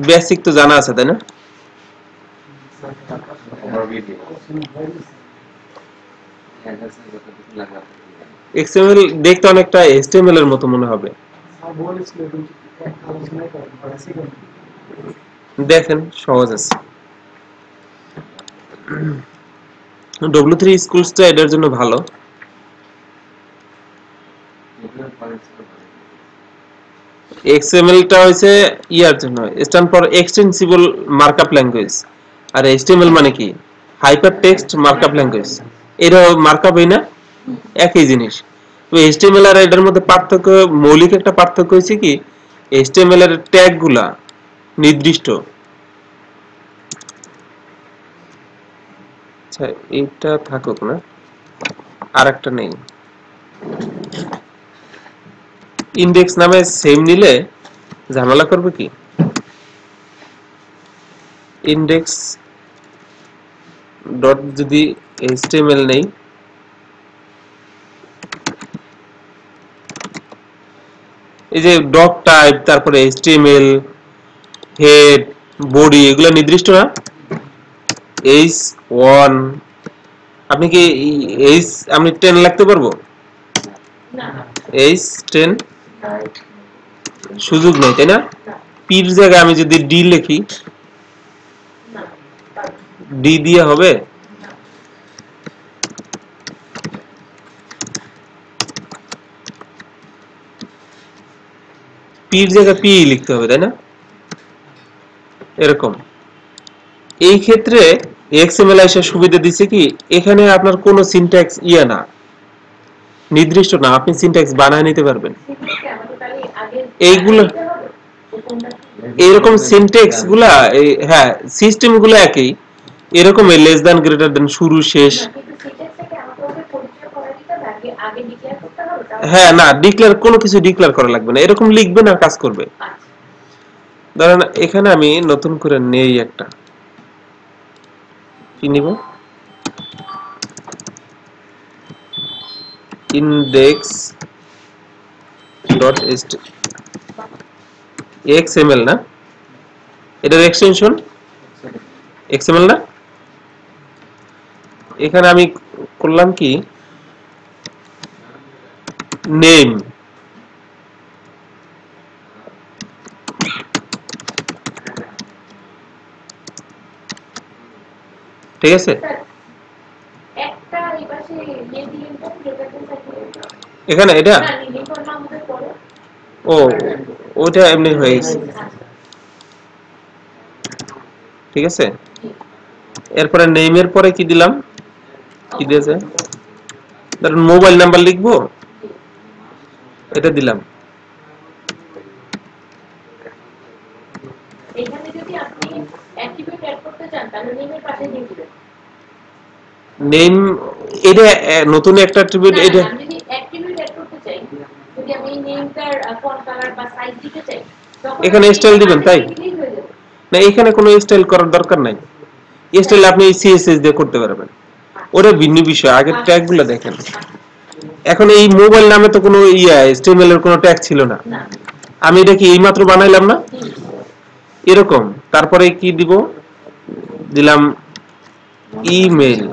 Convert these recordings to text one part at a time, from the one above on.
Basic তো জানা আছে তাই না? এক্সএমএল দেখতে অনেকটা এইচটিএমএল এর মতো মনে হবে। দেখেন সহজ আছে। W3 স্কুলসটা এটার জন্য ভালো। XML টা হইছে ইয়ার জন্য, stand for extensible markup language. আর HTML মানে কি? Hyper text markup language. এটা মার্কআপ হই না, একই জিনিস। তো HTML আর এটার মধ্যে পার্থক্য, মৌলিক একটা পার্থক্য হইছে কি, HTML এর ট্যাগ গুলা নির্দিষ্ট। আচ্ছা এইটা থাকুক না, আরেকটা নেই। ইনডেক্স নামে সেম নিলে ঝামেলা করবে কি? ইনডেক্স ডট যদি HTML নেই, এই যে ডক টাইপ, তারপরে HTML, হেড, বডি, এগুলো নির্দিষ্ট না। H1, আপনি কি H আমি 10 লিখতে পারবো? না, H10 সুযোগ নেই তাই না? পির জায়গায় আমি যদি ডি লিখি, ডি দিয়ে হবে? পির জায়গায় পি লিখতে হবে তাই না? এরকম। এই ক্ষেত্রে এক্সএমএল এসে সুবিধা দিচ্ছে কি, এখানে আপনার কোনো সিনট্যাক্স না, নির্দিষ্ট না, আপনি সিনট্যাক্স বানায় নিতে পারবেন। এইগুলো এরকম সিনট্যাক্স গুলা, হ্যাঁ সিস্টেম গুলো একই, এরকম লেস দ্যান গ্রেটার দ্যান, শুরু শেষ। হ্যাঁ না, ডিক্লেয়ার কোনো কিছু ডিক্লেয়ার করা লাগবে না, এরকম লিখবেন আর কাজ করবে। ধরেন এখানে আমি নতুন করে নেই একটা, কি নিব, ইনডেক্স ডট এক্সএমএল না, এটার এক্সটেনশন এক্সএমএল না। এখানে আমি করলাম কি, নেম, ঠিক আছে। এখানে এটা ও, ওটা এমনি হয়ে গেছে, ঠিক আছে। এরপরে নেমের পরে কি দিলাম, কি দিয়েছে, ধরুন মোবাইল নাম্বার লিখবো, এটা দিলাম। এখানে যদি আপনি অ্যাট্রিবিউট অ্যাড করতে চান তাহলে নেমের পাশে দিয়ে দিবেন। নেম এটা নতুন একটা অ্যাট্রিবিউট, এটা আমি যদি অ্যাট্রিবিউট অ্যাড করতে চাই, যদি আমি নেমটার ফন্ট কালার বা সাইজ দিতে চাই, তখন এখানে স্টাইল দিবেন তাই না? এখানে কোনো স্টাইল করার দরকার নাই, স্টাইল আপনি সিএসএস দিয়ে করতে পারবেন, ওটা ভিন্ন বিষয়। আগের ট্যাগগুলো দেখেন। এখন এই মোবাইল নামে তো কোনো HTML এর কোনো ট্যাগ ছিল না, আমি এটা কি এইমাত্র বানাইলাম না, এরকম। তারপরে কি দিব, দিলাম ইমেল।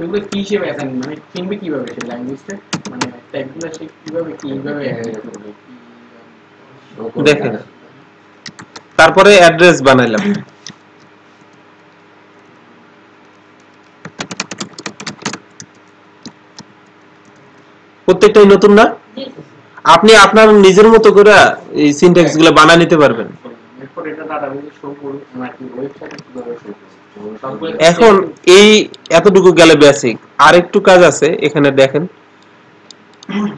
এগুলো কি হিসেবে অ্যাসাইন, মানে চিনবে কিভাবে সেই ল্যাঙ্গুয়েজটা, মানে ট্যাগগুলো সে কিভাবে দেখেন, তারপরে অ্যাড্রেস বানাইলাম, প্রত্যেকটাই নতুন না, আপনি আপনার নিজের মতো করে এই সিনট্যাক্স গুলো বানিয়ে নিতে পারবেন। এখন এই এতটুকু গেলে বেসিক, আরেকটু কাজ আছে এখানে দেখেন।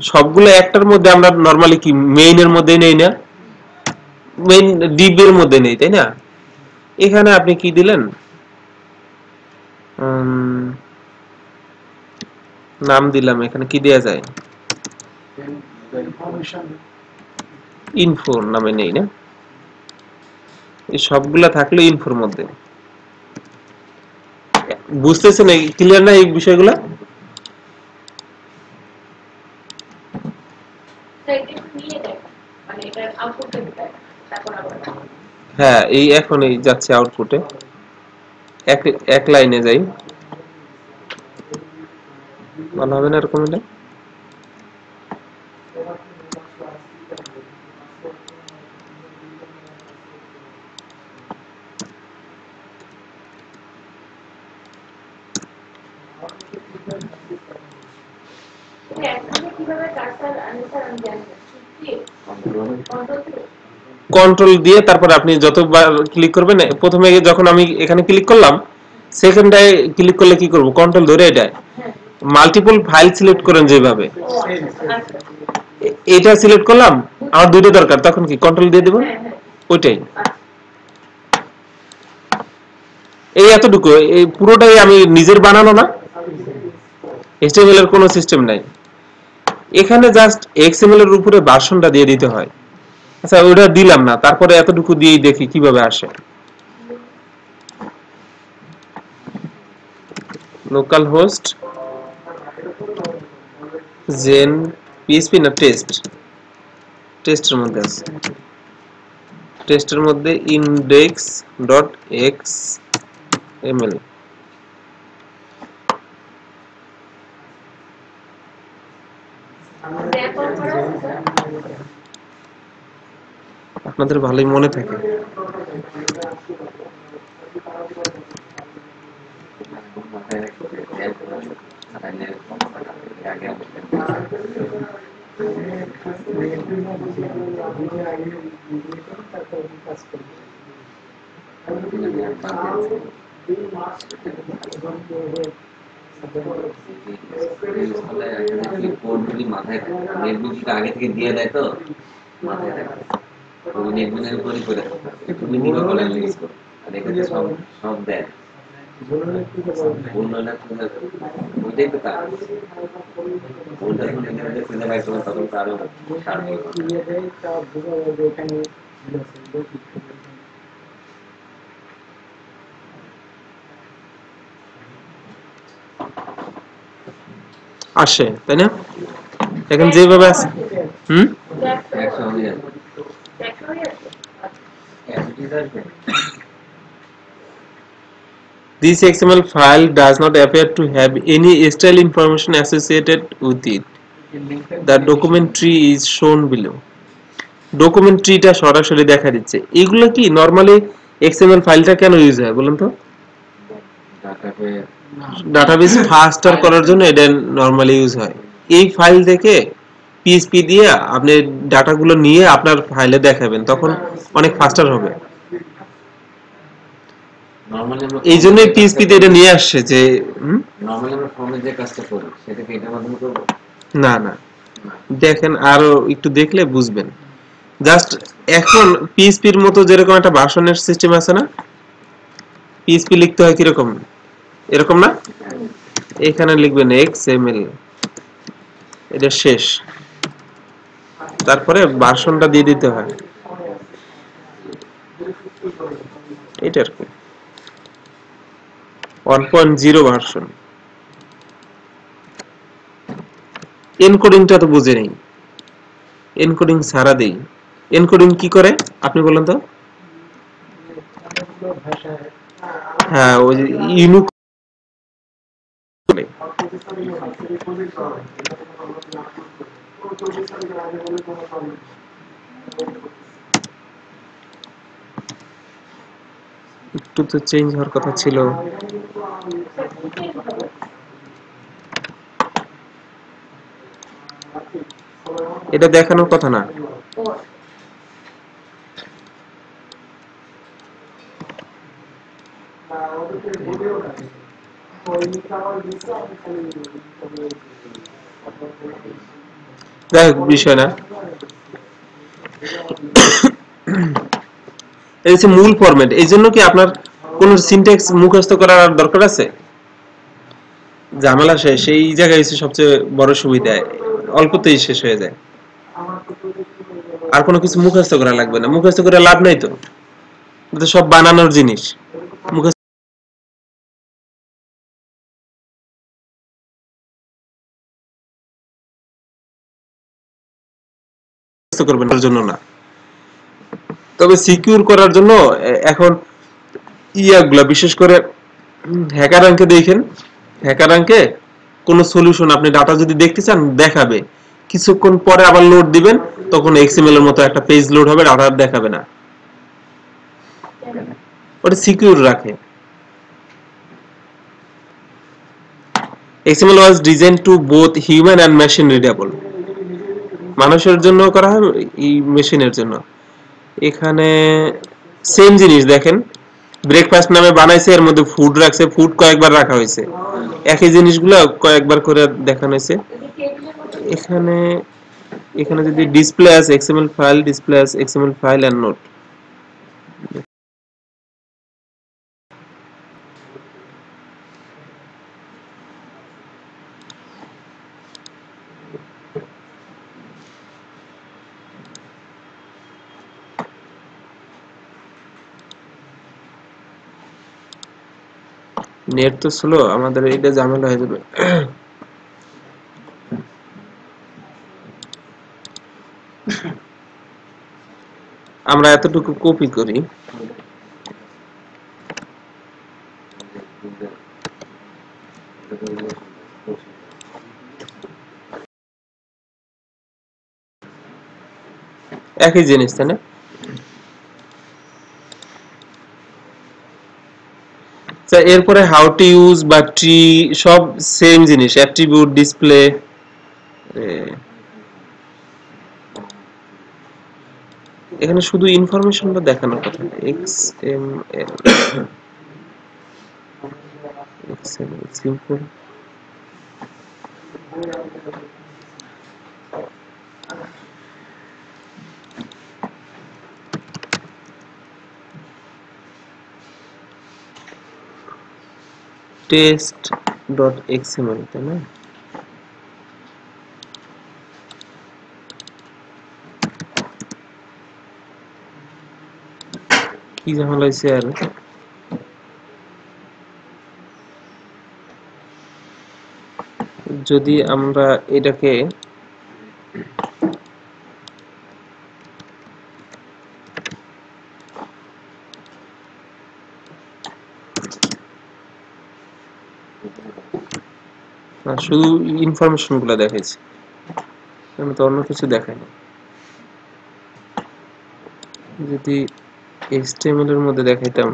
সবগুলো একটার মধ্যে আমরা নরমালি কি মেইনের মধ্যে নেই না, মেইন ডিব এর মধ্যে নেই তাই না? এখানে আপনি কি দিলেন, নাম দিলাম, এখানে কি দেয়া যায়, ইনফো নামে নেই না, এই সবগুলা থাকলে ইনফোর মধ্যে। বুঝতেছেন, ক্লিয়ার না এই বিষয়গুলো? হ্যাঁ এই এখন এই যাচ্ছে আউটপুটে এক এক লাইনে যাই ভালো হবে না এরকম হলে কন্ট্রোল দিয়ে তারপর আপনি যতবার ক্লিক করবেন প্রথমে যখন আমি এখানে ক্লিক করলাম সেকেন্ডটায় ক্লিক করলে কি করব কন্ট্রোল ধরে এটা মাল্টিপল ফাইল সিলেক্ট করেন যেভাবে এটা সিলেক্ট করলাম আমার দুটো দরকার তখন কি কন্ট্রোল দিয়ে দেব ওইটাই এই এতটুকু এই পুরোটাই আমি নিজের বানানো না HTML এর কোনো সিস্টেম নাই এখানে জাস্ট XML এর উপরে ভার্সনটা দিয়ে দিতে হয় আচ্ছা ওটা দিলাম না তারপরে এতটুকু দিয়েই দেখি কিভাবে আসে লোকাল হোস্ট জেন পিএইচপি না টেস্টের মধ্যে আছে টেস্টের মধ্যে index.xml আপনাদের ভালোই মনে থাকে মাথায় নেটবিনটা আগে থেকে দিয়ে দেয় তো মাথায় রাখে ওই নেটবিনের উপরই করে তুমি দিবা বলে ইউজ করো আর এখানে সব সব দেয় উন্নয়ন ওইটাই তো কাজ ওইটা যখন এখানে খুঁজে পাই তখন তখন তো আরো আসে তাই না এখন যেভাবে আছে This XML file does not appear to have any style information associated with it. The document tree is shown below. Document tree টা সরাসরি দেখা দিচ্ছে এগুলো কি নরমালি XML ফাইলটা কেন ইউজ হয় বলুন তো ডাটাবেস ফাস্টার করার জন্য এটা নরমালি ইউজ হয় এই ফাইল থেকে পিএইচপি দিয়ে আপনি ডাটাগুলো নিয়ে আপনার ফাইলে দেখাবেন তখন অনেক ফাস্টার হবে এই জন্যই পিএইচপি তে এটা নিয়ে আসছে যে নরমালি আমরা ফর্মে যে কাজটা করি সেটা কি এটার মাধ্যমে করব না না দেখেন আরো একটু দেখলে বুঝবেন জাস্ট এখন পিএইচপির মতো যেরকম একটা ভার্সনের সিস্টেম আছে না পিএইচপি লিখতে হয় কিরকম এরকম না এখানে লিখবেন XML এটা শেষ তারপরে ভার্সনটা দিয়ে দিতে হয় এটা আর কি 1.0 ভার্সন এনকোডিংটা তো বুঝে নেই এনকোডিং ছাড়া দেই এনকোডিং কি করে আপনি বলেন তো হ্যাঁ ওই ইউনিক একটু তো চেঞ্জ হওয়ার কথা ছিল এটা দেখানোর কথা না যাই হোক বিষয় না এই হচ্ছে মূল ফরম্যাট এই জন্য কি আপনার কোন সিনট্যাক্স মুখস্থ করার দরকার আছে ঝামেলা শেষ এই জায়গায় হচ্ছে সবচেয়ে বড় সুবিধা অল্পতেই শেষ হয়ে যায় আর কোনো কিছু মুখস্থ করা লাগবে না মুখস্থ করে লাভ নাই তো এটা সব বানানোর জিনিস মুখস্থ করবেন এর জন্য না। তবে সিকিউর করার জন্য এখন ইয়াগুলা বিশেষ করে হ্যাকার র্যাঙ্কে দেখেন, হ্যাকার র্যাঙ্কে কোন সলিউশন আপনি ডাটা যদি দেখতে চান দেখাবে, কিছুক্ষণ পরে আবার লোড দিবেন তখন এক্সএমএল এর মতো একটা পেজ লোড হবে, ডাটা দেখাবে না। ওটা সিকিউর রাখে। XML was designed to both human and machine readable. মানুষের জন্য করা হয়, এই মেশিনের জন্য। এখানে সেম জিনিস দেখেন, ব্রেকফাস্ট নামে বানাইছে, এর মধ্যে ফুড রাখছে, ফুড কয়েকবার রাখা হয়েছে, একই জিনিসগুলো কয়েকবার করে দেখানো হয়েছে। এখানে এখানে যদি display as XML file, display as XML file and note, net তো স্লো, আমাদের এটা ঝামেলা হয়ে যাবে। আমরা এতটুকু কপি করি, একই জিনিস তাই না? এরপরে হাউ টু ইউজ বা ট্রি সব সেম জিনিস, অ্যাট্রিবিউট, ডিসপ্লে। এখানে শুধু ইনফরমেশনটা দেখানোর কথা, XML সিম্পল। test.xml তাই না? কি ঝামেলা হয়েছে আর, যদি আমরা এটাকে শুধু ইনফরমেশন গুলা দেখাইছি, আমি তো অন্য কিছু দেখাই না। যদি HTML এর মধ্যে দেখাইতাম,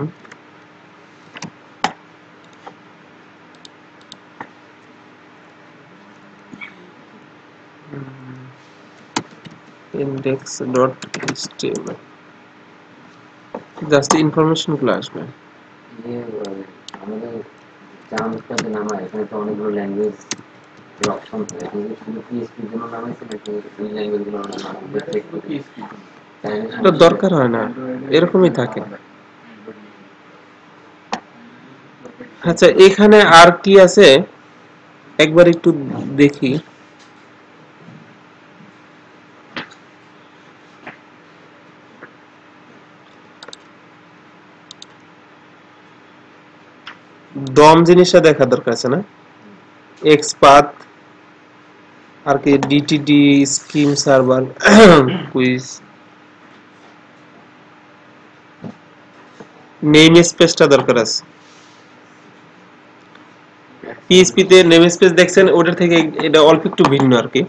index.html, জাস্ট ইনফরমেশন গুলো আসবে। আমাদের জাভাস্ক্রিপ্টে নামা এখানে তো অনেকগুলো ল্যাঙ্গুয়েজ অপশন থাকে, কিন্তু শুধু পিএইচপির জন্য নামাইছে নাকি ওই ল্যাঙ্গুয়েজগুলো এটা দরকার হয় না, এরকমই থাকে। আচ্ছা, এখানে আর কি আছে একবার একটু দেখি। দম জিনিসটা দেখা দরকার আছে না, এক্সপাথ আর কি, ডিটিডি, স্কিম সার্ভার, কুইজ, নেম স্পেসটা দরকার আছে। পিএইচপি তে নেম স্পেস দেখছেন, ওটার থেকে এটা অল্প একটু ভিন্ন আর কি।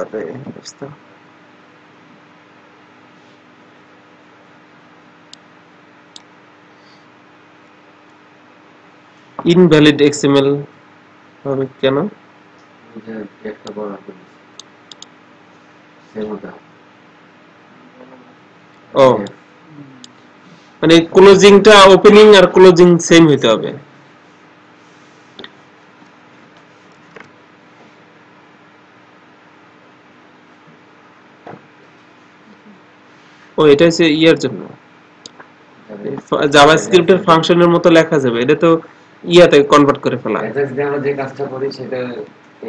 আরে অবস্থা, ইনভ্যালিড এক্সএমএল হবে কেন? একটা বড় সেমটা ও মানে ক্লোজিংটা ওপেনিং আর ক্লোজিং সেম হইতে হবে। ও এটা হচ্ছে ইয়ার জন্য, জাভাস্ক্রিপ্টের ফাংশনের মতো লেখা যাবে, এটা তো ইয়াতে কনভার্ট করে ফেলা। অ্যাজাক্স দিয়ে আমরা যে কাজটা করি সেটা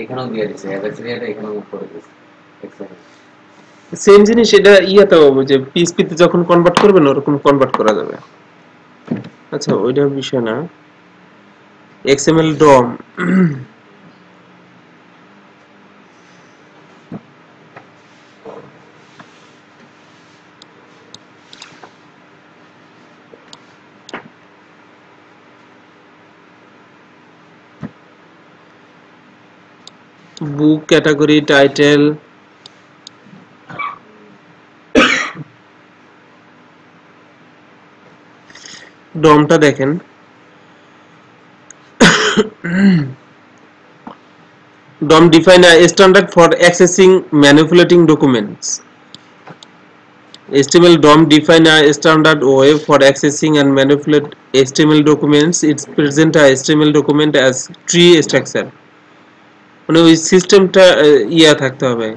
এখানেও দিয়ে দিছে, অ্যাজাক্স দিয়ে এখানেও করে দিছে এক্সেল। সেম জিনিস এটা ইয়াতে যে পিএইচপি তে যখন কনভার্ট করবেন ওরকম কনভার্ট করা যাবে। আচ্ছা ওইটা বিষয় না, এক্সএমএল ডম বুক ক্যাটাগরি টাইটেল ডমটা দেখেন DOM define a standard for accessing manipulating documents. HTML DOM define a standard way for accessing and manipulate HTML documents. It present a HTML document as tree structure. মানে ওই সিস্টেমটা ইয়া থাকতে হবে,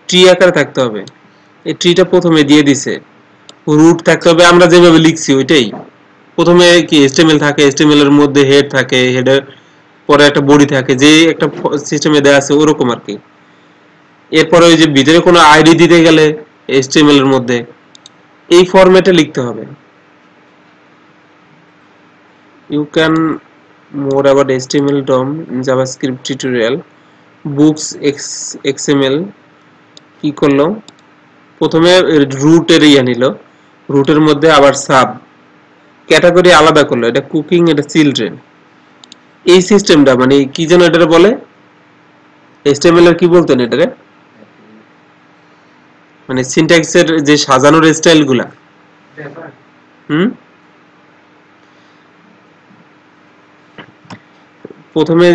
tree আকারে থাকতে হবে। এই ট্রিটা প্রথমে দিয়ে দিছে, রুট থাকতে হবে আমরা যেভাবে লিখছি ওইটাই। প্রথমে কি HTML থাকে, HTML এর মধ্যে হেড থাকে, হেডের পরে একটা বডি থাকে, যে একটা সিস্টেমে দেয়া আছে ওরকম আর কি। এরপরে ওই যে ভিতরে কোনো আইডি দিতে গেলে HTML এর মধ্যে এই ফরম্যাটে লিখতে হবে। You can more about HTML DOM in JavaScript tutorial. Books XML কি করলো, প্রথমে রুটের ইয়া নিল, রুটের মধ্যে আবার সাব ক্যাটাগরি আলাদা করলো, এটা কুকিং, এটা চিলড্রেন। এই সিস্টেমটা মানে কি যেন এটা বলে, HTML এর কি বলতেন এটারে, মানে সিনট্যাক্সের যে সাজানোর স্টাইলগুলা। প্রথমে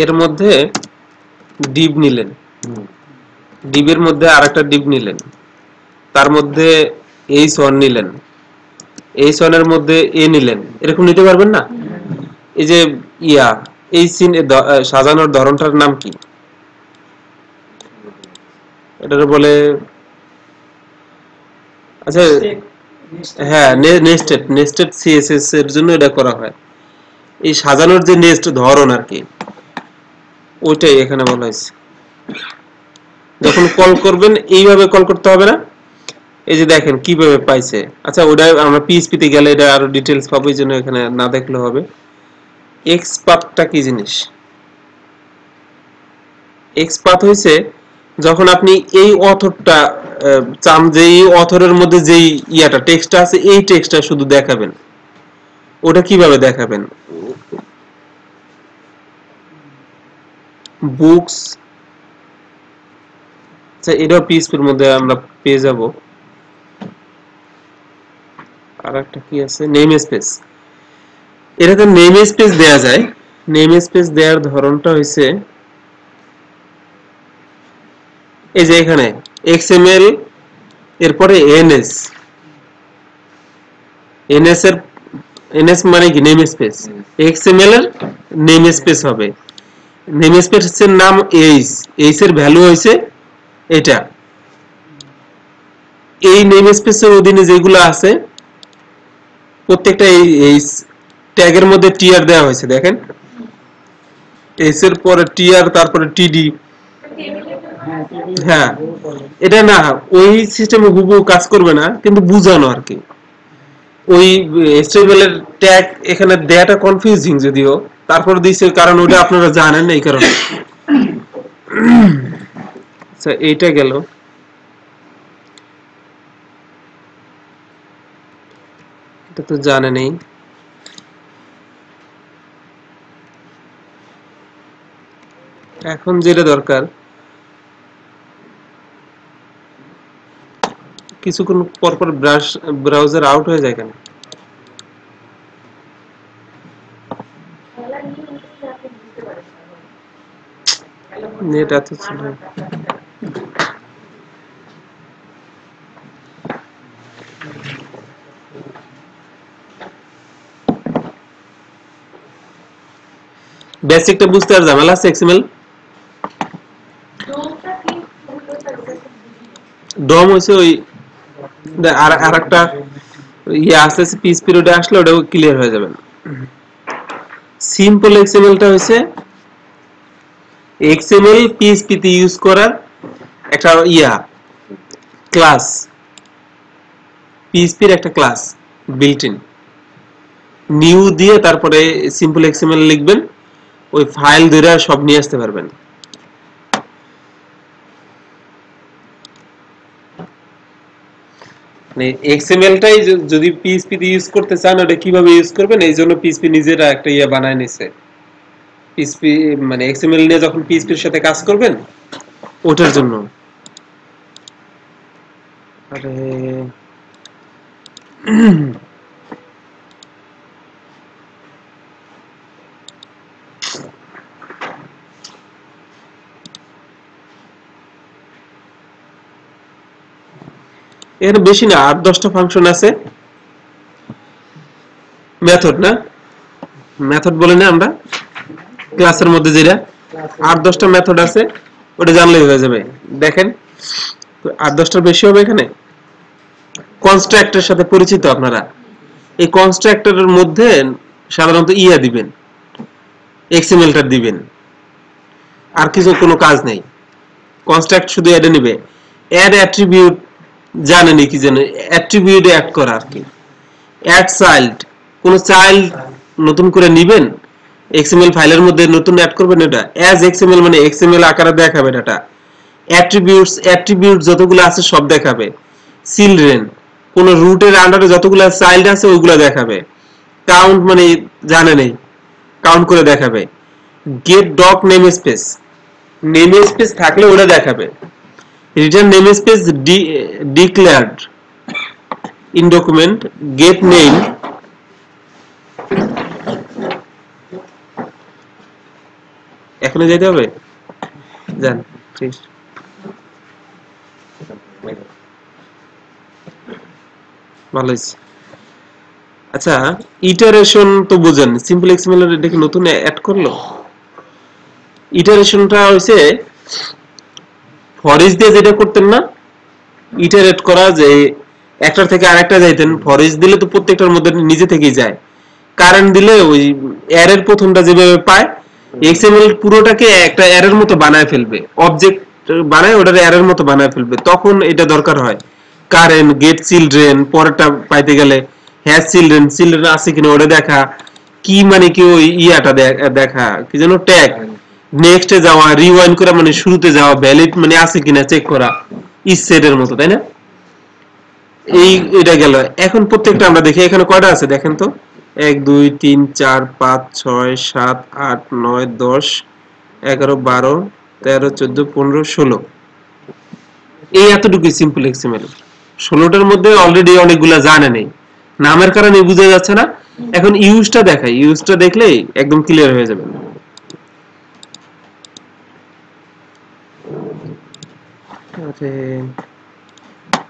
এর মধ্যে ডিভ নিলেন, ডিভের মধ্যে আরেকটা ডিভ নিলেন, তার মধ্যে h1 নিলেন, h1 এর মধ্যে a নিলেন, এরকম নিতে পারবেন না? এই যে ইয়া এই সিন সাজানোর ধরনটার নাম কি, এটার বলে আচ্ছা হ্যাঁ নেস্টেড, নেস্টেড সিএসএস এর জন্য এটা করা হয়। এই সাজানোর যে নেস্ট ধরন আর কি, ওইটাই এখানে বলা হয়েছে। যখন কল করবেন এইভাবে কল করতে হবে না, এই যে দেখেন কিভাবে পাইছে। আচ্ছা ওটা আমরা পিএইচপি তে গেলে এটা আরো ডিটেইলস পাবো, এই জন্য এখানে না দেখলে হবে। এক্সপাথটা কি জিনিস? এক্সপাথ হইছে যখন আপনি এই অথরটা চান যে এই অথরের মধ্যে যেই ইয়াটা টেক্সটটা আছে এই টেক্সটটা শুধু দেখাবেন, ওটা কিভাবে দেখাবেন? বুকস, আচ্ছা এটাও পিএইচপির মধ্যে আমরা পেয়ে যাব। আর একটা কি আছে, নেম স্পেস। এটাতে নেম স্পেস দেয়া যায়। নেম স্পেস দেওয়ার ধরনটা হইছে এই যে এখানে XML এরপরে NS, NS এর NS মানে কি নেম স্পেস, XML এর নেম স্পেস হবে। নেম স্পেসের নাম h, h এর ভ্যালু হইছে এটা। এই নেম স্পেসের অধীনে যেগুলো আছে প্রত্যেকটা এই ট্যাগের মধ্যে টিআর দেওয়া হয়েছে, দেখেন এস এর পরে টিআর, তারপরে টিডি। হ্যাঁ এটা না ওই সিস্টেমে হুবহু কাজ করবে না, কিন্তু বুঝানো আর কি। ওই HTML এর ট্যাগ এখানে দেয়াটা কনফিউজিং যদিও, তারপর দিয়েছে কারণ ওটা আপনারা জানেন এই কারণে। আচ্ছা এইটা গেল। এটা তো জানেনই। এখন যেটা দরকার, কিছুক্ষণ পর পর ব্রাউজার আউট হয়ে যায় কেন? নেট এত ছিল। বেসিকটা বুঝতে আর ঝামেলা আছে XML। ডম হইছে ওই আর একটা ইয়ে আস্তে আস্তে পিস পিরিয়ডে আসলে ওটাও ক্লিয়ার হয়ে যাবে। সিম্পল XML-টা হইছে XML PHP তে ইউজ করার একটা ইয়া ক্লাস, PHP এর একটা ক্লাস বিল্ট ইন। নিউ দিয়ে তারপরে সিম্পল XML লিখবেন, ওই ফাইল ধরে সব নিয়ে আসতে পারবেন। মানে এক্সএমএলটাই যদি পিএইচপি তে ইউজ করতে চান ওটা কিভাবে ইউজ করবেন এইজন্য পিএইচপি নিজেরা একটা ইয়া বানায় নিছে পিএইচপি মানে এক্সএমএল নিয়ে যখন পিএইচপির সাথে কাজ করবেন ওটার জন্য আরে এর বেশি না 8-10টা ফাংশন আছে মেথড না মেথড বলে না আমরা ক্লাসের মধ্যে যেটা 8-10টা মেথড আছে ওটা জানলেই হয়ে যাবে দেখেন 8-10টার বেশি হবে এখানে কনস্ট্রাক্টরের সাথে পরিচিত আপনারা এই কনস্ট্রাক্টরের মধ্যে সাধারণত ইয়া দিবেন এক্সএমএলটা দিবেন আর কিছু কোনো কাজ নেই কনস্ট্রাক্ট শুধু অ্যাড নেবে অ্যাড অ্যাট্রিবিউট জানেনই কি জানেন অ্যাট্রিবিউট অ্যাড করা আর কি অ্যাড চাইল্ড কোন চাইল্ড নতুন করে নেবেন এক্সএমএল ফাইলের মধ্যে নতুন অ্যাড করবেন এটা অ্যাজ এক্সএমএল মানে এক্সএমএল আকারে দেখাবে ডাটা অ্যাট্রিবিউট যতগুলো আছে সব দেখাবে চিলড্রেন কোন রুটের আন্ডারে যতগুলো চাইল্ড আছে ওইগুলো দেখাবে কাউন্ট মানে জানে নেই কাউন্ট করে দেখাবে গেট ডক নেম স্পেস থাকলে ওটা দেখাবে return namespace declared in document get name এখানে যেতে হবে যান প্লিজ ভালো হয়েছে আচ্ছা ইটারেশন তো বুঝেন সিম্পল এক্সএমএল এর দেখি নতুন অ্যাড করলো ইটারেশনটা হইছে ফর ইচ দিয়ে যেটা করতেন না ইটারেট করা যে একটার থেকে আরেকটা যাইতেন ফর ইচ দিলে তো প্রত্যেকটার মধ্যে নিজে থেকেই যায় কারেন্ট দিলে ওই অ্যারের প্রথমটা যেভাবে পায় এক্সএমএল পুরোটাকে একটা অ্যারের মতো বানায় ফেলবে অবজেক্ট বানায় ওটার অ্যারের মতো বানায় ফেলবে তখন এটা দরকার হয় কারেন্ট গেট চিলড্রেন পরেরটা পাইতে গেলে হ্যাজ চিলড্রেন আছে কিনা ওটা দেখা কি মানে কি ওই ইয়াটা দেখা কি যেন ট্যাগ নেক্সটে যাওয়া রিওয়াইন্ড করা মানে শুরুতে যাওয়া ভ্যালিড মানে আছে কিনা চেক করা ইজ সেটের মতো তাই না এটা গেল এখন প্রত্যেকটা আমরা দেখি এখানে কয়টা আছে দেখেন তো 1 2 3 4 5 6 7 8 9 10 11 12 13 14 15 16 এই এতটুকু সিম্পল এক্সএমএল 16টার মধ্যে অলরেডি অনেকগুলা জানে নেই নামের কারণে বুঝা যাচ্ছে না এখন ইউজটা দেখাই ইউজটা দেখলেই একদম ক্লিয়ার হয়ে যাবে আরে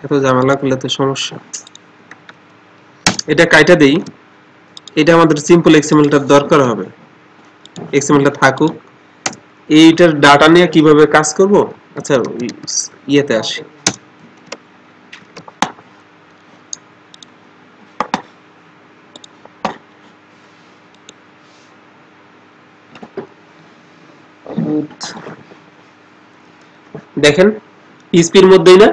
এত ঝামেলা করলে তো সমস্যা এটা কাইটা দেই এটা আমাদের সিম্পল এক্সএমএলটার দরকার হবে এক্সএমএলটা থাকুক এইটার ডাটা নিয়ে কিভাবে কাজ করব আচ্ছা ইয়েতে আসি দেখেন পিএইচপির মধ্যেই না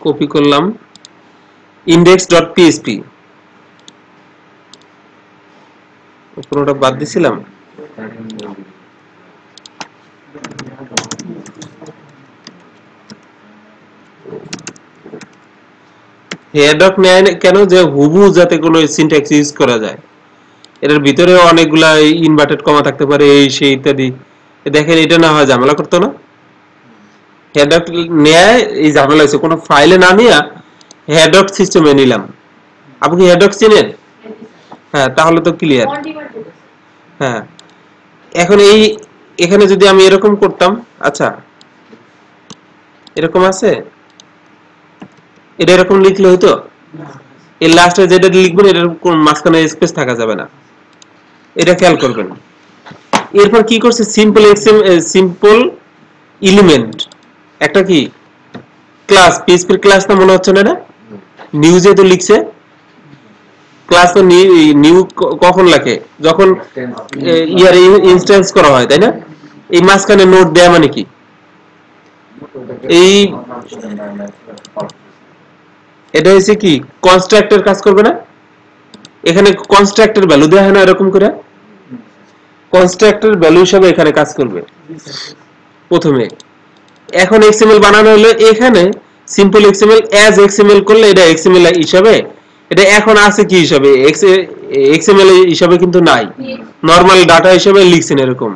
কপি করলাম index.php পুরোটা বাদ দিছিলাম হেডক নেয় কেন যে হুবহু যাতে কোনো সিনট্যাক্স ইউজ করা যায় এটার ভিতরে অনেকগুলা ইনভার্টেড কমা থাকতে পারে এই সেই ইত্যাদি দেখেন এটা না হয় ঝামেলা করতো না হেডক নেয় এই ঝামেলা হয়েছে কোনো ফাইলে না নিয়ে হেডক সিস্টেমে নিলাম আপনি কি হেডক চিনেন হ্যাঁ তাহলে তো ক্লিয়ার হ্যাঁ এখন এই এখানে যদি আমি এরকম করতাম আচ্ছা এরকম আছে এটা এরকম লিখলে হয়তো এই লাস্টে যেটা লিখবেন এটার কোন মাঝখানে স্পেস থাকা যাবে না এটা খেয়াল করবেন এরপর কি করছে সিম্পল এলিমেন্ট একটা কি ক্লাস পিএইচপি ক্লাস না মনে হচ্ছে না নিউজে তো লিখছে ক্লাস তো নিউ কখন লাগে যখন ইয়ার ইনস্ট্যান্স করা হয় তাই না এই মাঝখানে নোট দেয়া মানে কি এই এটা হচ্ছে কি কনস্ট্রাক্টর কাজ করবে না এখানে কনস্ট্রাক্টর ভ্যালু দেয়া হয় না এরকম করে কনস্ট্রাক্টর ভ্যালু হিসেবে এখানে কাজ করবে প্রথমে। এখন এক্সএমএল বানানো হলো, এখানে সিম্পল এক্সএমএল অ্যাজ এক্সএমএল করলে এটা এক্সএমএল হিসাবে, এটা এখন আছে কি হিসাবে এক্সএমএল হিসাবে কিন্তু নাই, নরমাল ডাটা হিসেবে লিখছেন এরকম,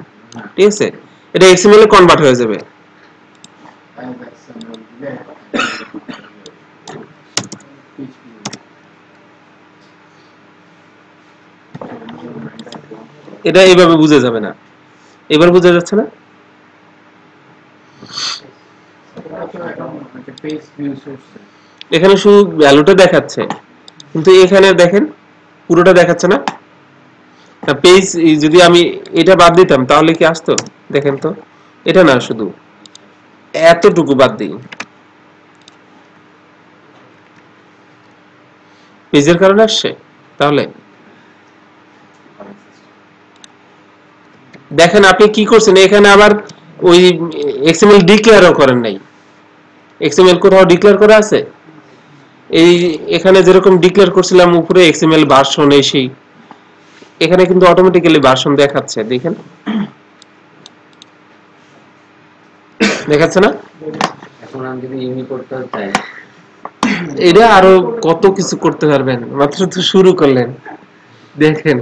ঠিক আছে, এটা এক্সএমএল এ কনভার্ট হয়ে যাবে। এটা এইভাবে বোঝা যাবে না, এবার বোঝা যাচ্ছে না? এখানে শুধু ভ্যালুটা দেখাচ্ছে, কিন্তু এখানে দেখেন পুরোটা দেখাচ্ছে না। পেজ যদি আমি এটা বাদ দিতাম তাহলে কি আসতো দেখেন তো, এটা না শুধু এতটুকু বাদ দিই, পেজের কারণে আসছে। তাহলে দেখেন আপনি কি করছেন, এখানে আবার ওই এক্সএমএল ডিক্লেয়ারও করেন নাই, এক্সএমএল কোথাও ডিক্লেয়ার করা আছে? এই এখানে যেরকম ডিক্লেয়ার করছিলাম উপরে এক্সএমএল ভার্সন এসে, এখানে কিন্তু অটোমেটিক্যালি ভার্সন দেখাচ্ছে, দেখেন দেখাচ্ছে না? এখন আমি যদি ইউনি করতে চাই, এটা আরো কত কিছু করতে পারবেন, মাত্র তো শুরু করলেন, দেখেন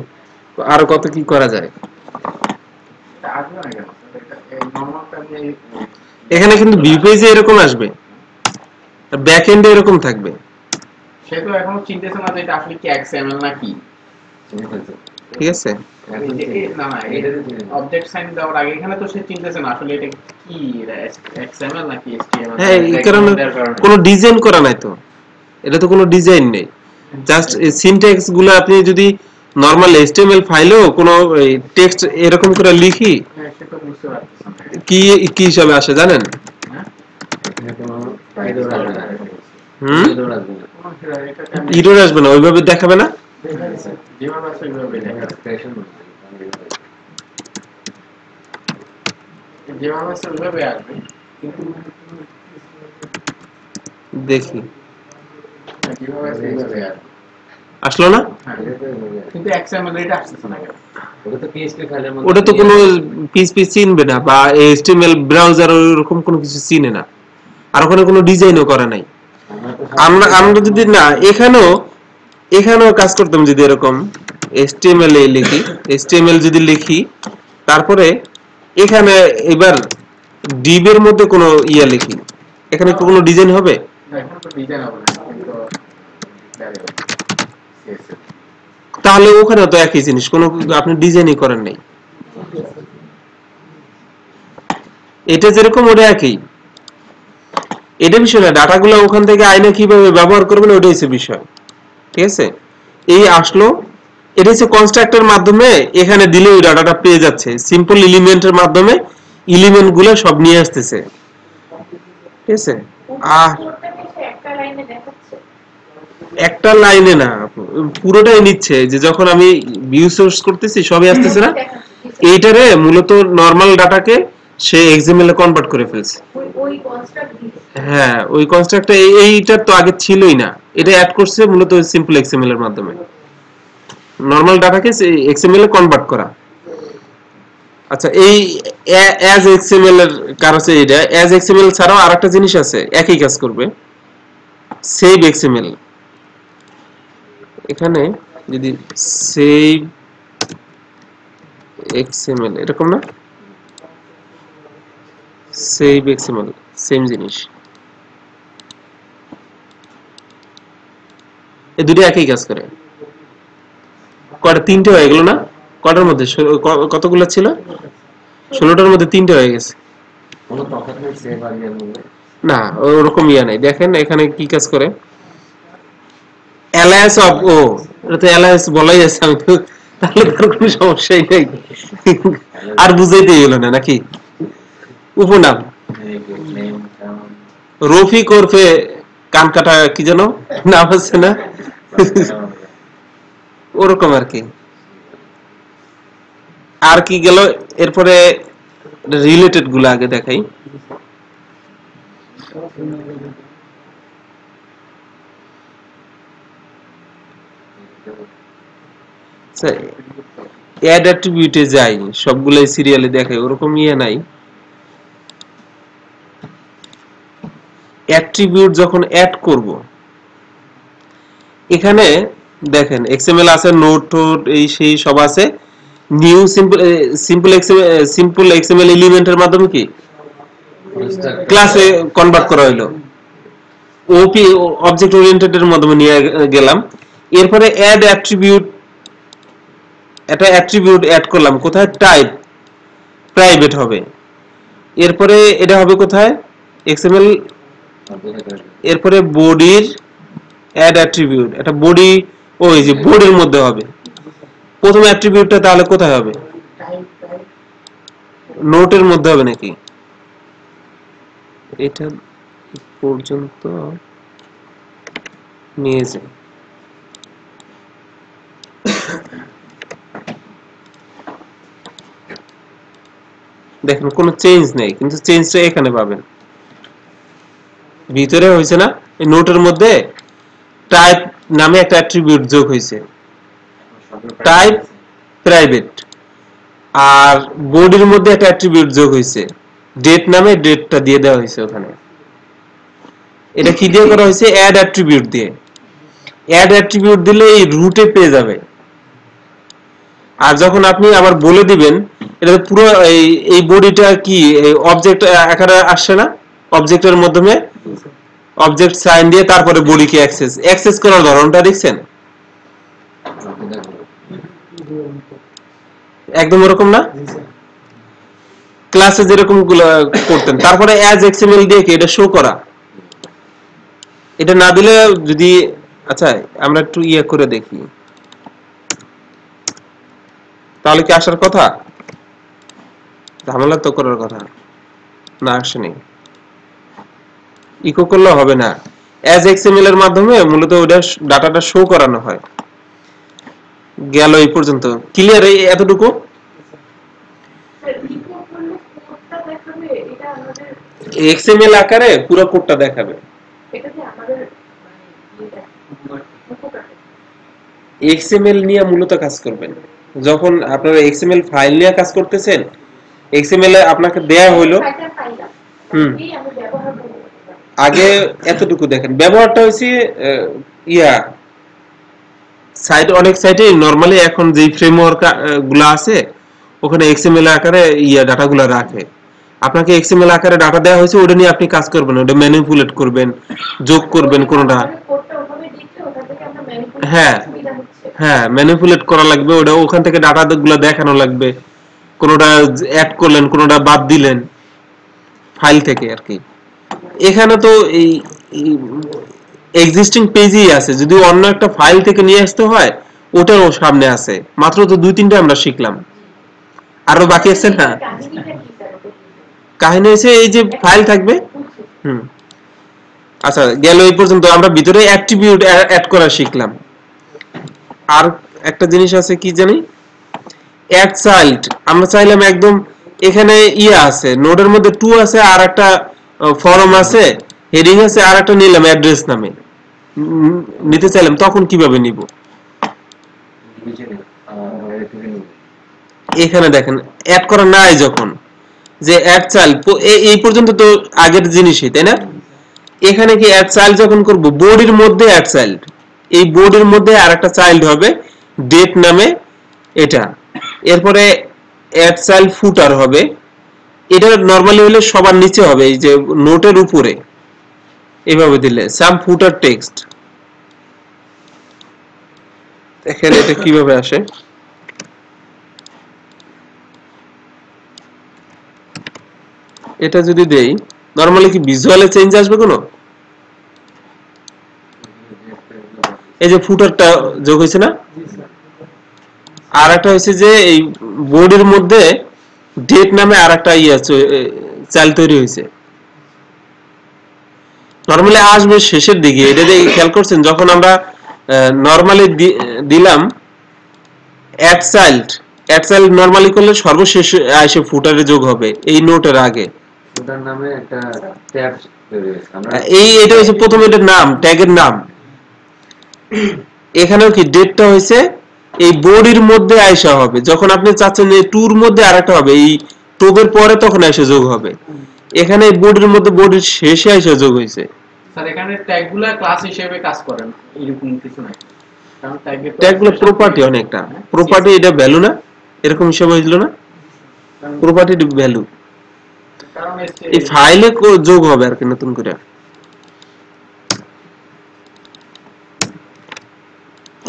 আরো কত কি করা যায়। এখানে কিন্তু ভিউ পেজে এরকম আসবে, ব্যাক এন্ডে এরকম থাকবে। সে তো এখনো চিন্তাছে না যে এটা আসলে কি এক্সএমএল নাকি, ঠিক আছে, না না অবজেক্ট সাইন দেওয়ার আগে এখানে তো সে চিন্তাছে না আসলে এটা কি এক্সএমএল নাকি এইচটিএমএল। হ্যাঁ এই কারণে কোনো ডিজাইন করা নাই তো, এটা তো কোনো ডিজাইন নেই, জাস্ট সিনট্যাক্স গুলো আপনি যদি নরমাল এইচটিএমএল ফাইলেও কোনো টেক্সট এরকম করে লিখি সেটা বুঝতে পারতেছেন কি কি হিসাবে আসে জানেন? ইরর আসবে না, ওইভাবে দেখাবে না। যেভাবে আছে ওইভাবে যেভাবে আছে ওইভাবে আসবে, কিন্তু দেখি যেভাবে আছে ওইভাবে আসবে, আসলো না, কিন্তু এক্সএমএল এটা আসছে না। ওটা তো পিএইচপি ফাইলের মধ্যে, ওটা তো কোনো পিএইচপি চিনবে না, বা এইচটিএমএল ব্রাউজার ওরকম কোনো কিছু চিনে না, আর ওখানে কোনো ডিজাইনও করা নাই। আমরা আমরা যদি না এখানেও কাজ করতাম যদি এরকম এইচটিএমএল এ লিখি, এইচটিএমএল যদি লিখি তারপরে এখানে এবার ডিভ এর মধ্যে কোনো ইয়া লিখি, এখানে কি কোনো ডিজাইন হবে? এখন তো ডিজাইন হবে না, কিন্তু তাহলে ওখানে তো একই জিনিস, কোনো আপনি ডিজাইনই করেন নাই, এটা যেরকম ওটা একই, এটা বিষয় না, ডাটাগুলো ওখান থেকে আইনে কিভাবে ব্যবহার করবেন ওটাই হচ্ছে বিষয়, ঠিক আছে। এই আসলো, এটা হচ্ছে কনস্ট্রাক্টর মাধ্যমে এখানে দিলে ওই ডাটাটা পেয়ে যাচ্ছে, সিম্পল এলিমেন্টের মাধ্যমে এলিমেন্ট গুলো সব নিয়ে আসতেছে, ঠিক আছে। একটা লাইনে না, পুরোটাই নিচ্ছে, যে যখন আমি ভিউ সোর্স করতেছি সবই আসতেছে না, এইটারে মূলত নরমাল ডাটাকে সে এক্সএমএল এ কনভার্ট করে ফেলছে। হ্যাঁ ওই কনস্ট্রাক্টর এইটার তো আগে ছিলই না, এটা অ্যাড করছে মূলত সিম্পল এক্সএমএল এর মাধ্যমে, নরমাল ডাটাকে এক্সএমএল এ কনভার্ট করা। আচ্ছা এই অ্যাজ এক্সএমএল এর কারণ হচ্ছে এটা, অ্যাজ এক্সএমএল ছাড়াও আরেকটা জিনিস আছে একই কাজ করবে, সেভ এক্সএমএল। এখানে যদি সেভ এক্সএমএল এরকম না, সেভ এক্সএমএল সেম জিনিস, এই দুটো একই কাজ করে। কয়টা? তিনটে হয়ে গেল না? কটার মধ্যে কতগুলো ছিল? 16টার মধ্যে 3টে হয়ে গেছে। কোনো তফাৎ নেই সেভ আর এর মধ্যে? না ওরকম ইয়া নাই। দেখেন এখানে কি কাজ করে, অ্যালায়েন্স অফ ও, এটা তো অ্যালায়েন্স বলাই আছে, আমি তো তাহলে তার কোনো সমস্যাই নেই, আর বুঝাইতেই হলো না নাকি। উপনাম রফিক ওরফে কান কাটা কি যেন নাম আছে না, ওরকম আর কি। আর কি গেল এরপরে, রিলেটেড গুলো আগে দেখাই। অ্যাড অ্যাট্রিবিউটে যাই, সবগুলাই সিরিয়ালে দেখাই, ওরকম ইয়ে নাই। অ্যাট্রিবিউট যখন অ্যাড করব, এখানে দেখেন এক্সএমএল আছে, নোট টোট এই সেই সব আছে। নিউ সিম্পল এক্সএমএল এলিমেন্টের মাধ্যমে কি ক্লাসে কনভার্ট করা হলো, ওপি অবজেক্ট ওরিয়েন্টেড এর মাধ্যমে নিয়ে গেলাম। এরপরে অ্যাড অ্যাট্রিবিউট, এটা অ্যাট্রিবিউট অ্যাড করলাম কোথায়, টাইপ প্রাইভেট হবে। এরপরে এটা হবে কোথায়, এক্সএমএল, এরপরে বডির অ্যাড অ্যাট্রিবিউট, এটা বডি, ওই যে বডির মধ্যে হবে। প্রথম অ্যাট্রিবিউটটা তাহলে কোথায় হবে, নোটের মধ্যে হবে নাকি? এটা পর্যন্ত নিয়ে যাই। দেখেন কোনো চেঞ্জ নেই, কিন্তু চেঞ্জটা এখানে পাবেন, ভিতরে হয়েছে না, এই নোটের মধ্যে টাইপ নামে একটা অ্যাট্রিবিউট যোগ হয়েছে, টাইপ প্রাইভেট। আর বডির মধ্যে একটা অ্যাট্রিবিউট যোগ হয়েছে, ডেট নামে, ডেটটা দিয়ে দেওয়া হয়েছে ওখানে। এটা কি দিয়ে করা হয়েছে, অ্যাড অ্যাট্রিবিউট দিয়ে। অ্যাড অ্যাট্রিবিউট দিলে এই রুটে পেয়ে যাবে। আর যখন আপনি আবার বলে দিবেন, এটা পুরো এই বডিটা কি অবজেক্ট আকারে আসছে না, অবজেক্টের মাধ্যমে অবজেক্ট সাইন দিয়ে তারপরে বডিকে অ্যাক্সেস করার ধরনটা দেখছেন একদম ওরকম না, ক্লাসে যেরকম করতেন। তারপরে অ্যাজ এক্সএমএল দিয়ে কি এটা শো করা, এটা না দিলে যদি, আচ্ছা আমরা একটু ইয়ে করে দেখি, তাহলে কি আসার কথা, ঝামেলা তো করার কথা না, আসেনি। ইকো করলে হবে না, অ্যাজ এক্সএমএল এর মাধ্যমে মূলত ওটা ডাটাটা শো করানো হয়। গেল এই পর্যন্ত, ক্লিয়ার এতটুকু? এক্সএমএল আকারে পুরো কোডটা দেখাবে। এক্সএমএল নিয়ে মূলত কাজ করবেন যখন আপনারা এক্সএমএল ফাইল নিয়ে কাজ করতেছেন। এক্সএমএল এ আপনাকে দেয়া হলো, আগে এতটুকু দেখেন, ব্যবহারটা হচ্ছে সাইট, অনেক সাইটে নরমালি এখন যে ফ্রেমওয়ার্ক গুলো আছে ওখানে এক্সএমএল আকারে ডাটাগুলো রাখে। আপনাকে এক্সএমএল আকারে ডাটা দেওয়া হয়েছে, ওটা নিয়ে আপনি কাজ করবেন, ওটা ম্যানিপুলেট করবেন, যোগ করবেন কোনটা, হ্যাঁ হ্যাঁ ম্যানিপুলেট করা লাগবে, ওটা ওখান থেকে ডাটাগুলো দেখানো লাগবে, কোনটা অ্যাড করলেন কোনটা বাদ দিলেন ফাইল থেকে আর কি। এখানে তো এই এক্সিস্টিং পেজই আছে, যদি অন্য একটা ফাইল থেকে নিয়ে আসতে হয় ওটাও সামনে আছে। মাত্র তো 2-3টা আমরা শিখলাম, আরো বাকি আছে না। কাহিনী হচ্ছে এই যে ফাইল থাকবে, আচ্ছা গেল এই পর্যন্ত। আমরা ভিতরে অ্যাট্রিবিউট অ্যাড করা শিখলাম। আর একটা জিনিস আছে কি জানি, অ্যাড চাইল্ড। আমরা চাইলাম একদম এখানে আছে, নোডের মধ্যে 2 আছে, আর একটা ফরম আছে, হেডিং আছে, আর একটা নিলাম অ্যাড্রেস নামে নিতে চাইলাম, তখন কিভাবে নিব? এখানে দেখেন অ্যাড করা নাই যখন, যে অ্যাড চাইল্ড এই পর্যন্ত তো আগের জিনিসই, তাই না? এখানে কি অ্যাড চাইল্ড যখন করব, বডির মধ্যে অ্যাড চাইল্ড, এই বডির মধ্যে আরেকটা চাইল্ড হবে ডেট নামে এটা। এরপরে অ্যাড চাইল্ড ফুটার হবে, এটা নরমালি হলে সবার নিচে হবে, এই যে নোটের উপরে এভাবে দিলে সাম ফুটার টেক্সট। দেখেন এটা কিভাবে আসে, এটা যদি দেই নরমালি কি ভিজুয়ালে চেঞ্জ আসবে কোনো? এই যে ফুটারটা যোগ হয়েছে না, আর একটা হচ্ছে যে এই বডির মধ্যে ডেট নামে আর একটা চাইল্ড তৈরি হয়েছে। নরমালি আসবে শেষের দিকে, এটা দেখে খেয়াল করছেন যখন আমরা নরমালি দিলাম অ্যাড চাইল্ড, নরমালি করলে সর্বশেষ এসে ফুটারে যোগ হবে এই নোটের আগে। ফুটার নামে একটা ট্যাগ তৈরি হয়েছে, আমরা এটা হচ্ছে প্রথম এটার নাম, ট্যাগের নাম। এখানেও কি ডেটটা হয়েছে এই বডির মধ্যে আইসা হবে, যখন আপনি চাচ্ছেন যে টুর মধ্যে আরেকটা হবে, এই টোবের পরে তখন এসে যোগ হবে। এখানে এই বডির মধ্যে বডির শেষে এসে যোগ হয়েছে। স্যার এখানে ট্যাগগুলো ক্লাস হিসেবে কাজ করেন, এরকম কিছু নাই, কারণ ট্যাগগুলো প্রপার্টি অনেকটা, প্রপার্টি এটা ভ্যালু না, এরকম হিসাবে হয়েছিল না, প্রপার্টি ভ্যালু কারণ এই ফাইলে যোগ হবে আর কি নতুন করে।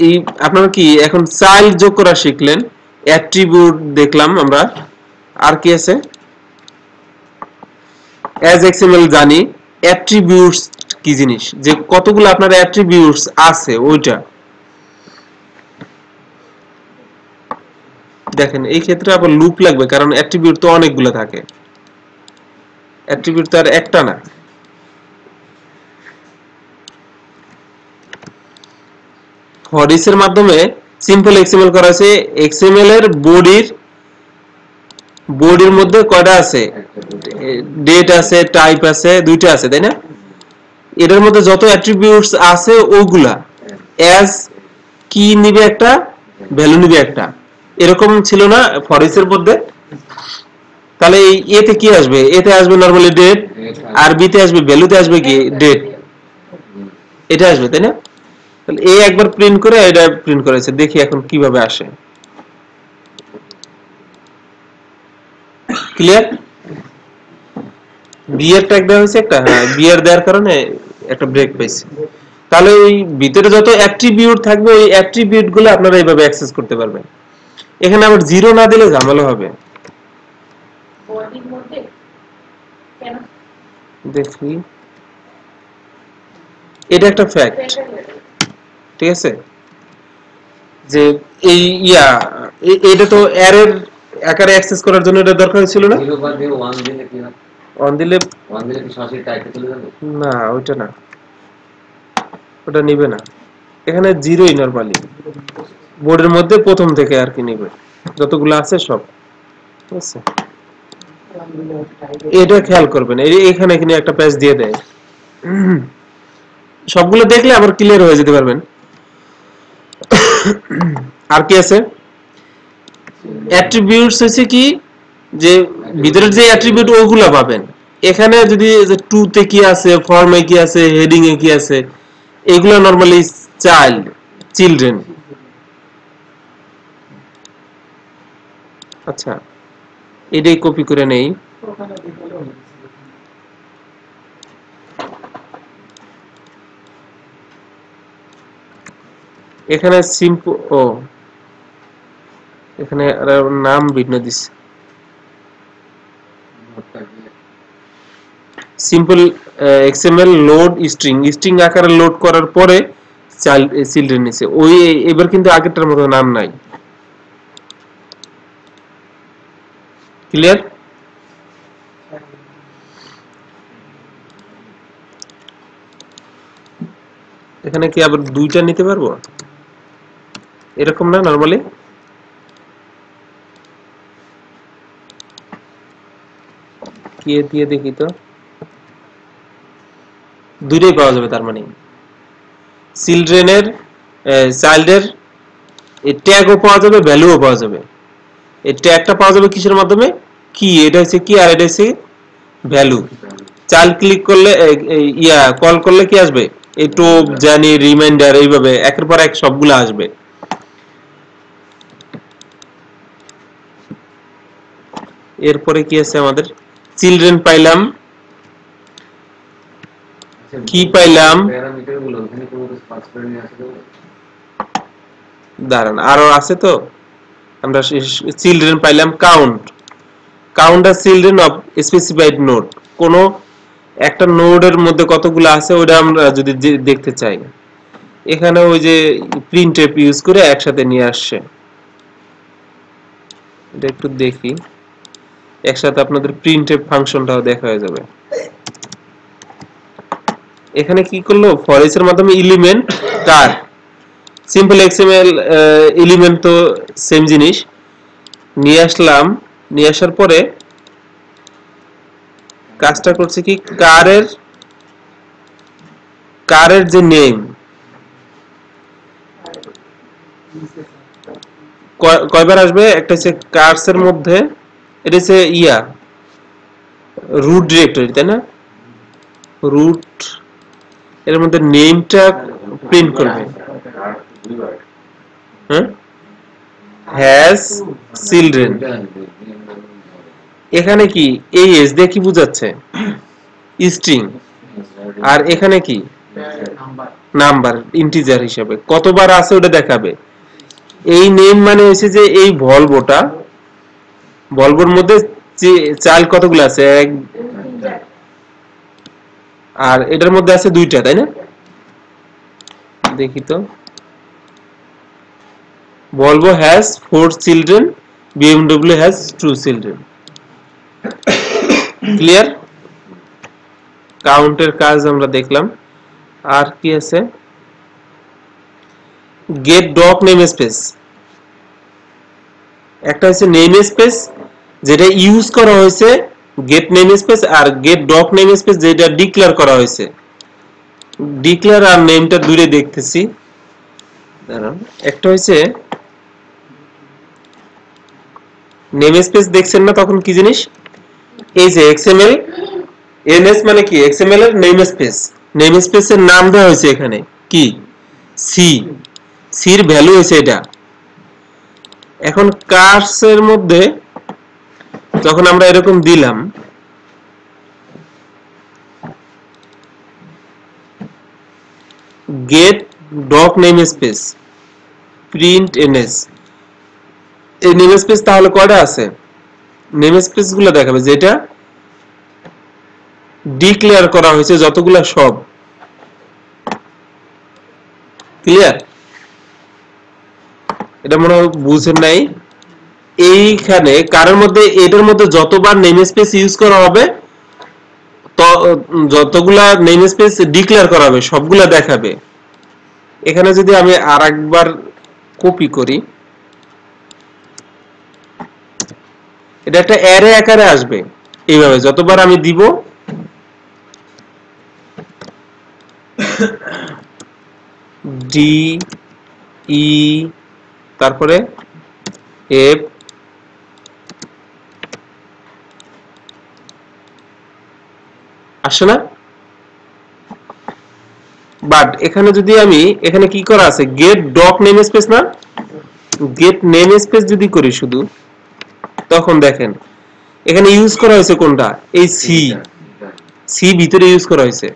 এই আপনারা কি এখন চাইল্ড যোগ করা শিখলেন, অ্যাট্রিবিউট দেখলাম আমরা, আর কি আছে অ্যাজ এক্সএমএল জানি, অ্যাট্রিবিউটস কি জিনিস, যে কতগুলো আপনার অ্যাট্রিবিউটস আছে ওইটা দেখেন। এই ক্ষেত্রে আবার লুপ লাগবে, কারণ অ্যাট্রিবিউট তো অনেকগুলো থাকে, অ্যাট্রিবিউট তো আর একটা না। ফর ইচ এর মাধ্যমে সিম্পল এক্সএমএল করা আছে। এক্সএমএল এর বডির মধ্যে কয়টা আছে, ডেট আছে, টাইপ আছে, দুইটা আছে, তাই না? এটার মধ্যে যত অ্যাট্রিবিউটস আছে ওগুলা অ্যাজ কি নিবে একটা, ভ্যালু নিবে একটা, এরকম ছিল না ফর ইচ এর মধ্যে? তাহলে এই এতে কি আসবে, এতে আসবে নরমালি ডেট, আর বিতে আসবে ভ্যালুতে আসবে কি ডেট, এটা আসবে, তাই না? তাহলে এ একবার প্রিন্ট করে এটা প্রিন্ট করেছে, দেখি এখন কিভাবে আসে। ক্লিয়ার? বিয়ের ট্যাগ দেওয়া হয়েছে একটা, হ্যাঁ বিয়ের দেওয়ার কারণে একটা ব্রেক পেয়েছে। তাহলে ওই ভিতরে যত অ্যাট্রিবিউট থাকবে ওই অ্যাট্রিবিউট গুলো আপনারা এইভাবে অ্যাক্সেস করতে পারবেন। এখানে আবার জিরো না দিলে ঝামেলা হবে। দেখি, এটা একটা ফ্যাক্ট, ঠিক আছে, যে এই এটা তো অ্যারের আকারে অ্যাক্সেস করার জন্য এটা দরকার ছিল না। 0 বাদ দিয়ে 1 দিলে কি হবে? 1 দিলে কি সরাসরি টাইপে চলে যাবে? না, ওইটা না, ওটা নিবে না। এখানে জিরোই নরমালি বোর্ডের মধ্যে প্রথম থেকে আর কি নিবে, যতগুলো আছে সব, ঠিক আছে। এটা খেয়াল করবেন, এখানে এখানে একটা প্যাচ দিয়ে দেয়, সবগুলো দেখলে আবার ক্লিয়ার হয়ে যেতে পারবেন। আর কি আছে, অ্যাট্রিবিউটস হচ্ছে কি, যে ভিতরের যে অ্যাট্রিবিউট ওগুলা পাবেন। এখানে যদি যে টু তে কি আছে, ফর্মে কি আছে, হেডিং এ কি আছে, এগুলো নরমালি চিলড্রেন। আচ্ছা, এটাই কপি করে নেই। এখানে সিম্পল, ও এখানে নাম ভিন্ন দিছে, সিম্পল এক্সএমএল লোড স্ট্রিং আকারে লোড করার পরে চিলড্রেন নিছে, ওই এবার কিন্তু আগেরটার মতো নাম নাই। ক্লিয়ার? এখানে কি আবার দুইটা নিতে পারবো, এরকম না নরমালি? কি দিয়ে দেখি তো, দুইটাই পাওয়া যাবে, তার মানে চিলড্রেনের চাইল্ডের এই ট্যাগও পাওয়া যাবে, ভ্যালুও পাওয়া যাবে। এই ট্যাগটা পাওয়া যাবে কিসের মাধ্যমে, কি, এটা হচ্ছে কি আর এটা হচ্ছে ভ্যালু। চাইল্ড ক্লিক করলে কল করলে কি আসবে, এই টোপ, জানি, রিমাইন্ডার, এইভাবে একের পর এক সবগুলো আসবে। এরপরে কি আছে আমাদের, চিলড্রেন পাইলাম, কি পাইলাম, প্যারামিটার গুলো ওখানে কোনো কিছু পাস করে নিয়ে আসলে দাঁড়ান আরো আছে তো। আমরা চিলড্রেন পাইলাম, count the children of specified node, কোন একটা নোডের মধ্যে কতগুলো আছে ওটা আমরা যদি দেখতে চাই, এখানে ওই যে প্রিন্টএফ ইউজ করে একসাথে নিয়ে আসছে। এটা একটু দেখি, একসাথে আপনাদের প্রিন্টএফ ফাংশনটাও দেখা হয়ে যাবে। এখানে কি করলো, ফর ইচ এর মাধ্যমে এলিমেন্ট কার, সিম্পল এক্সএমএল এলিমেন্ট তো সেম জিনিস নিয়ে আসলাম, নিয়ে আসার পরে কাজটা করছে কি, কারের যে নেম, কয়বার আসবে? একটা হচ্ছে কার্সের মধ্যে, এটা হচ্ছে রুট ডিরেক্টরি, তাই না? রুট এর মধ্যে নেমটা প্রিন্ট করবে। হ্যাঁ, হ্যাজ চিলড্রেন। এখানে কি এই এস দিয়ে কি বোঝাচ্ছে? স্ট্রিং। আর এখানে কি নাম্বার, ইন্টিজার হিসাবে কতবার আছে ওটা দেখাবে। এই নেম মানে হচ্ছে যে এই ভলভোর মধ্যে চাইল্ড কতগুলো আছে? আর এটার মধ্যে আছে 2টা, তাই না? দেখি তো, Volvo has 4 children, BMW has 2 children. Clear? কাউন্টের কাজ আমরা দেখলাম। আর কি আছে? Get doc name space. একটা হচ্ছে নেম স্পেস যেটা ইউজ করা হয়েছে, গেট নেম স্পেস, আর গেট ডক নেম স্পেস যেটা ডিক্লেয়ার করা হয়েছে। ডিক্লেয়ার আর নেমটা দূরে দেখতেছি, দাঁড়ান। একটা হচ্ছে নেম স্পেস, দেখছেন না তখন কি জিনিস? এই যে এক্সএমএল এনএস মানে কি? এক্সএমএল এর নেম স্পেস। নেম স্পেসের নাম দেওয়া হয়েছে এখানে কি? সি। সির ভ্যালু হয়েছে এটা। এখন কার্সের মধ্যে যখন আমরা এরকম দিলাম, get doc name space print NS, এই নেম স্পেস তাহলে কয়টা আছে? নেম স্পেস গুলো দেখাবে যেটা ডিক্লেয়ার করা হয়েছে, যতগুলা সব। ক্লিয়ার? এটা মনে হয় বুঝেন নাই। এইখানে কারের মধ্যে, এটার মধ্যে যতবার নেম স্পেস ইউজ করা হবে, যতগুলা নেম স্পেস ডিক্লেয়ার করা হবে সবগুলা দেখাবে। এখানে যদি আমি আরেকবার কপি করি, এটা একটা অ্যারে আকারে আসবে। এইভাবে যতবার আমি দিব, ডি ই তারপরে এফ, আসে না? বাট এখানে যদি আমি, এখানে কি করা আছে? গেট ডক নেম স্পেস না, গেট নেম স্পেস যদি করি শুধু, তখন দেখেন এখানে ইউজ করা হয়েছে কোনটা? এই সি। সি ভিতরে ইউজ করা হয়েছে,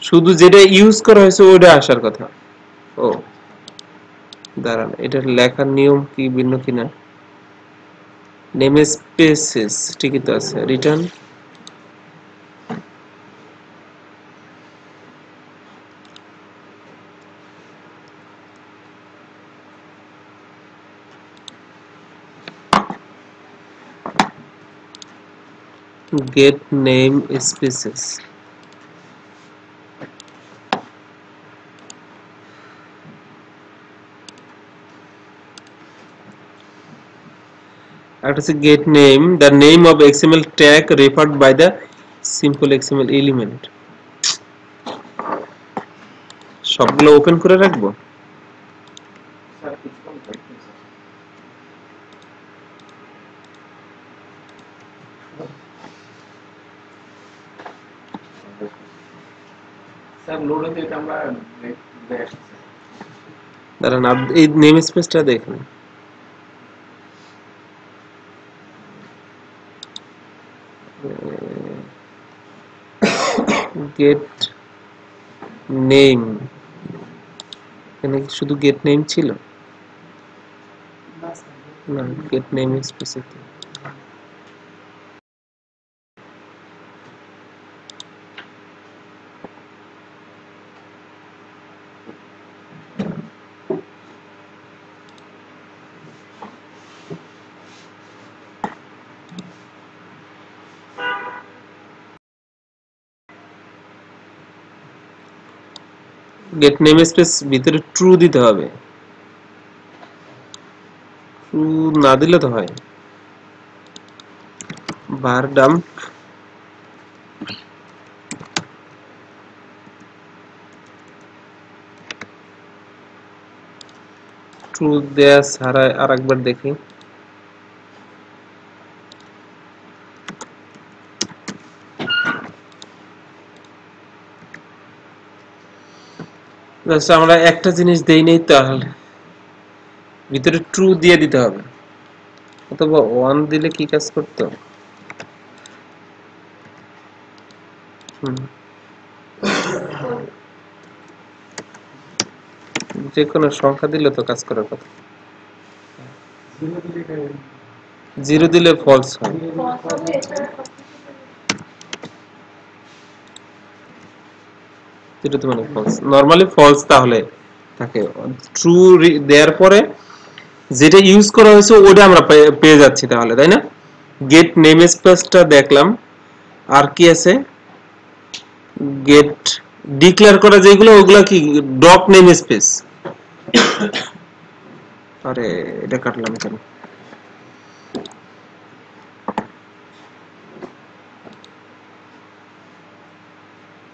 শুধু যেটা ইউজ করা হয়েছে ওটা আসার কথা। ও দাঁড়ান, এটার লেখার নিয়ম কি ভিন্ন কিনা? নেম স্পেসেস ঠিকই তো আছে। Return get name spaces। একটা হচ্ছে get name, the name of XML tag referred by the simple XML element। সবগুলো ওপেন করে রাখবো। স্যার লোড হতে এটা আমরা দাঁড়ান, এই নেম স্পেসটা দেখেন। গেট নেম, এখানে শুধু গেট নেম ছিল না, get name space. Get name space ভিতরে ট্রু দিতে হবে, ট্রু না দিলে তো হয়। বার ডাম্প ট্রু দেয়া ছাড়া আরেকবার দেখি। আমরা একটা জিনিস দেই নেই, তাহলে ভিতরে ট্রু দিয়ে দিতে হবে, অথবা 1 দিলে কি কাজ করতো? যে কোনো সংখ্যা দিলে তো কাজ করার কথা। 0 দিলে ফলস হয়। এটা মানে ফলস, নরমালি ফলস তাহলে থাকে। ট্রু দেওয়ার পরে যেটা ইউজ করা হয়েছে ওটা আমরা পেয়ে যাচ্ছি তাহলে, তাই না? গেট নেম স্পেসটা দেখলাম, আর কি আছে? গেট ডিক্লেয়ার করা যেগুলো ওগুলা কি ডক নেম স্পেস। আরে এটা কাটলাম কেন?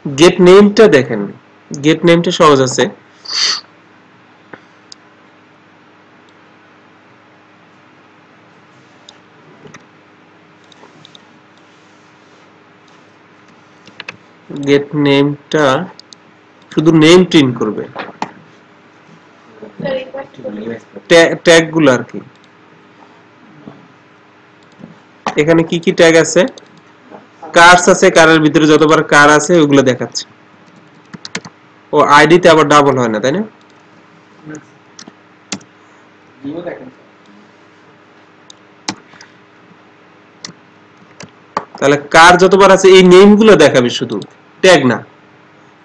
গেট নেমটা দেখেন, গেট নেমটা সহজ আছে। গেট নেমটা শুধু নেম প্রিন্ট করবে, ট্যাগ গুলো আর কি। এখানে কি কি ট্যাগ আছে? কার্স আছে, কারের ভিতরে যতবার কার আছে ওগুলো দেখাচ্ছে। ও আইডিতে আবার ডাবল হয় না, তাই না? তাহলে কার যতবার আছে এই নেম গুলো দেখাবে, শুধু ট্যাগ না,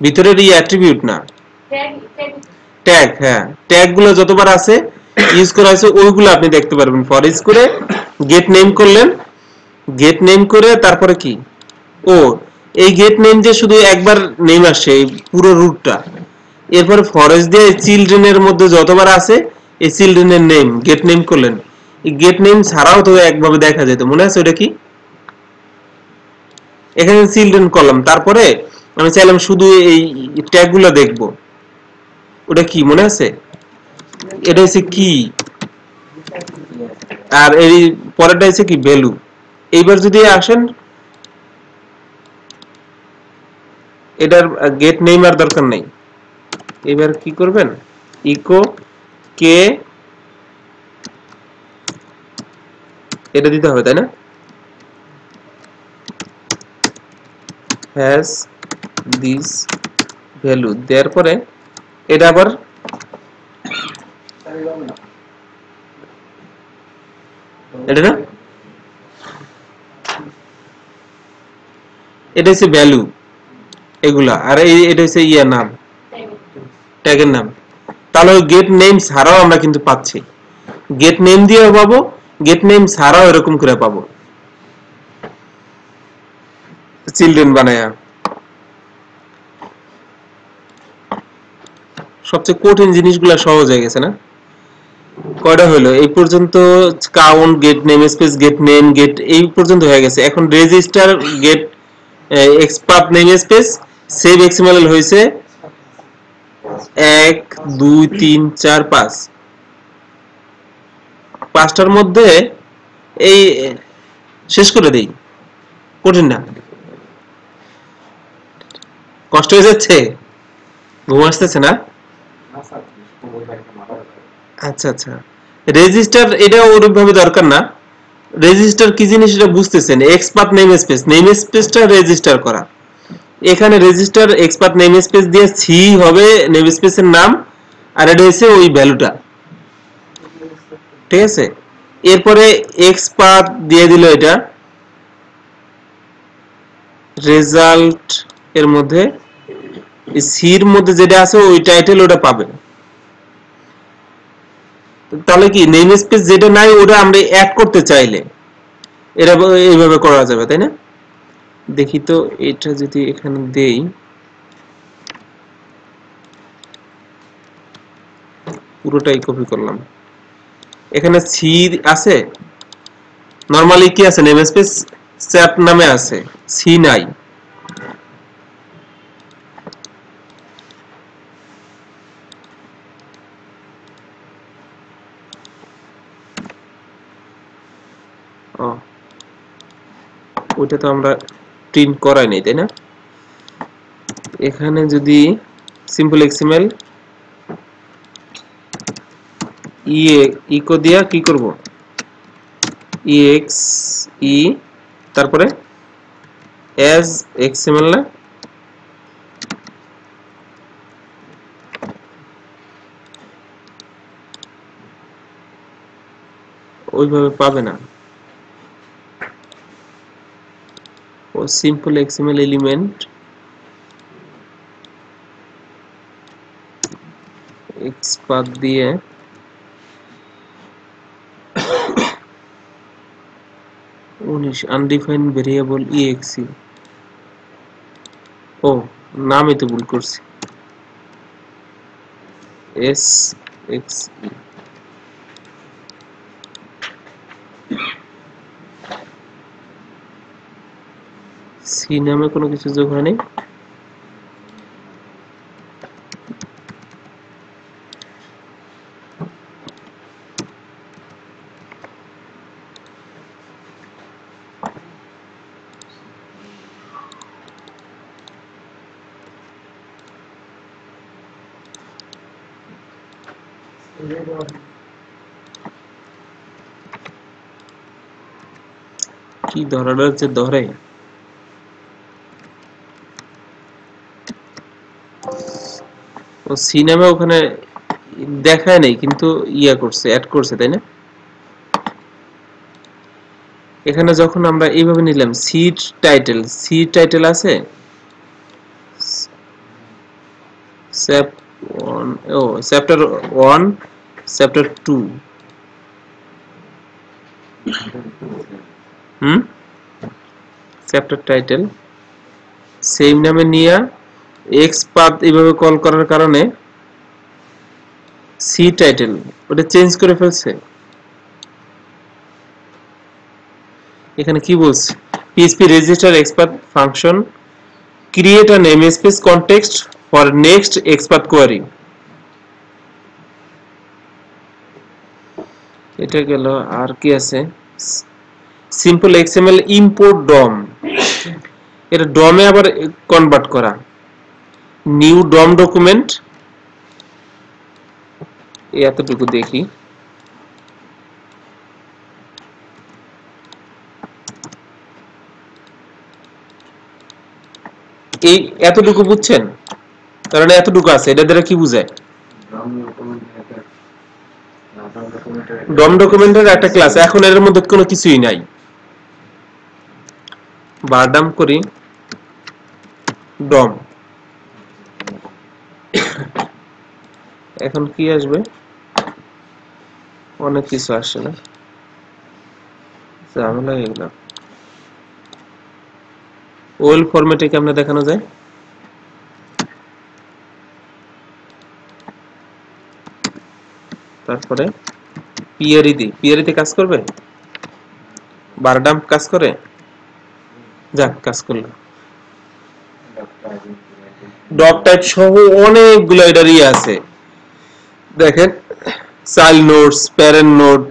ভিতরের এই অ্যাট্রিবিউট না, ট্যাগ। হ্যাঁ, ট্যাগ গুলো যতবার আছে ইউজ করা আছে ওইগুলো আপনি দেখতে পারবেন। ফর ইউজ করে গেট নেম করলেন, গেট নেম করে তারপরে কি, ও এই গেট নেম যে শুধু একবার নেম আসছে এই পুরো রুটটা, এরপরে ফরেস্ট দিয়ে চিলড্রেনের মধ্যে যতবার আছে এই চিলড্রেনের নেম গেট নেম করলেন। এই গেট নেম ছাড়াও তো একভাবে দেখা যেত, মনে আছে ওটা কি? এখানে চিলড্রেন করলাম, তারপরে আমি চাইলাম শুধু এই ট্যাগ গুলো দেখবো, ওটা কি মনে আছে? এটা হচ্ছে কি, আর এই পরেরটা হচ্ছে কি ভ্যালু। এইবার যদি আসেন, এটার গেট নেম আর দরকার নাই। এবার কি করবেন? ইকো কে এটা দিতে হবে, তাই না? হ্যাজ দিস ভ্যালু দেওয়ার পরে এটা আবার এটা না, এটা হচ্ছে ভ্যালু এগুলা, আর এটা হচ্ছে ইয়ার নাম, ট্যাগের নাম। তাহলে গেট নেম ছাড়াও আমরা কিন্তু পাচ্ছি, গেট নেম দিয়েও পাবো, গেট নেম ছাড়াও এরকম করে পাবো চিলড্রেন বানায়া। সবচেয়ে কঠিন জিনিসগুলো সহজ হয়ে গেছে না? কয়টা হলো এই পর্যন্ত? Count, get name space, get name, get, এই পর্যন্ত হয়ে গেছে। এখন register, get expert name space, save XML হয়েছে 1 2 3 4 5, পাঁচটার মধ্যে এই শেষ করে দেই। কঠিন না? কষ্ট হয়ে যাচ্ছে? ঘুম আসতেছে না? আচ্ছা আচ্ছা, রেজিস্টার এটা ওরকম ভাবে দরকার না। রেজিস্টার কি জিনিস এটা বুঝতেছেন? এক্সপার্ট নেম স্পেস, নেম স্পেসটা রেজিস্টার করা। এখানে রেজিস্টার এক্সপার্ট নেম স্পেস দিয়ে সি হবে নেম স্পেসের নাম, আর এটা হচ্ছে ওই ভ্যালুটা, ঠিক আছে? এরপরে এক্সপার্ট দিয়ে দিল এটা রেজাল্ট, এর মধ্যে সির মধ্যে যেটা আছে ওই টাইটেল ওটা পাবে। তাহলে কি নেম স্পেস যেটা নাই ওটা আমরা অ্যাড করতে চাইলে এটা এইভাবে করা যাবে, তাই না? দেখি তো, এটা যদি এখানে দেই, পুরোটাই কপি করলাম, এখানে সি আছে, নরমালি কি আছে নেম স্পেস চ্যাট নামে আছে, সি নাই। ওইটা তো আমরা প্রিন্ট করাই নাই, তাই না? এখানে যদি সিম্পল এক্সএমএল ইকো দিয়া কি করব, ex e তারপরে as xml না, ওইভাবে পাবে না। ও সিম্পল এক্সএমএল এলিমেন্ট XPath দিয়ে আনডিফাইন্ড ভেরিয়েবল exe, ও নামে তো ভুল করছি, sxe সি নামে কোনো কিছু যোগ হয়নি। কি ধরাটা হচ্ছে ধরে, ও সি নামে ওখানে দেখায় নাই কিন্তু ইয়া করছে, অ্যাড করছে, তাই না? এখানে যখন আমরা এইভাবে নিলাম সি টাইটেল আছে chapter 1 chapter 2 chapter title same নামে নিয়ে XPath এইভাবে কল করার কারণে সি টাইটেল ওটা চেঞ্জ করে ফেলছে। এখানে কি বলছে, PHP register XPath function create a namespace context for next XPath query। এটা গেল, আর কি আছে, সিম্পল XML import DOM, এটা DOM এ আবার কনভার্ট করা, নিউ DOM ডকুমেন্ট, এতটুকু দেখি। এই এতটুকু বুঝছেন, কারণ এতটুকু আছে, এটা দ্বারা কি বুঝায়, ডম ডকুমেন্টের একটা ক্লাস, এখন এর মধ্যে কোনো কিছুই নাই। বারডাম করি ডম, এখন কি আসবে, অনেক কিছু আসছে না, ঝামেলা এগুলো। ওয়েল ফরম্যাটে কেমনে দেখানো যায়, তারপরে পিয়ারিতে কাজ করবে, বারডাম কাজ করে, যাক কাজ করলো। ডক টাইপ সহ অনেকগুলো এটার ইয়ে আছে, দেখেন চাইল্ড নোডস, প্যারেন্ট নোড,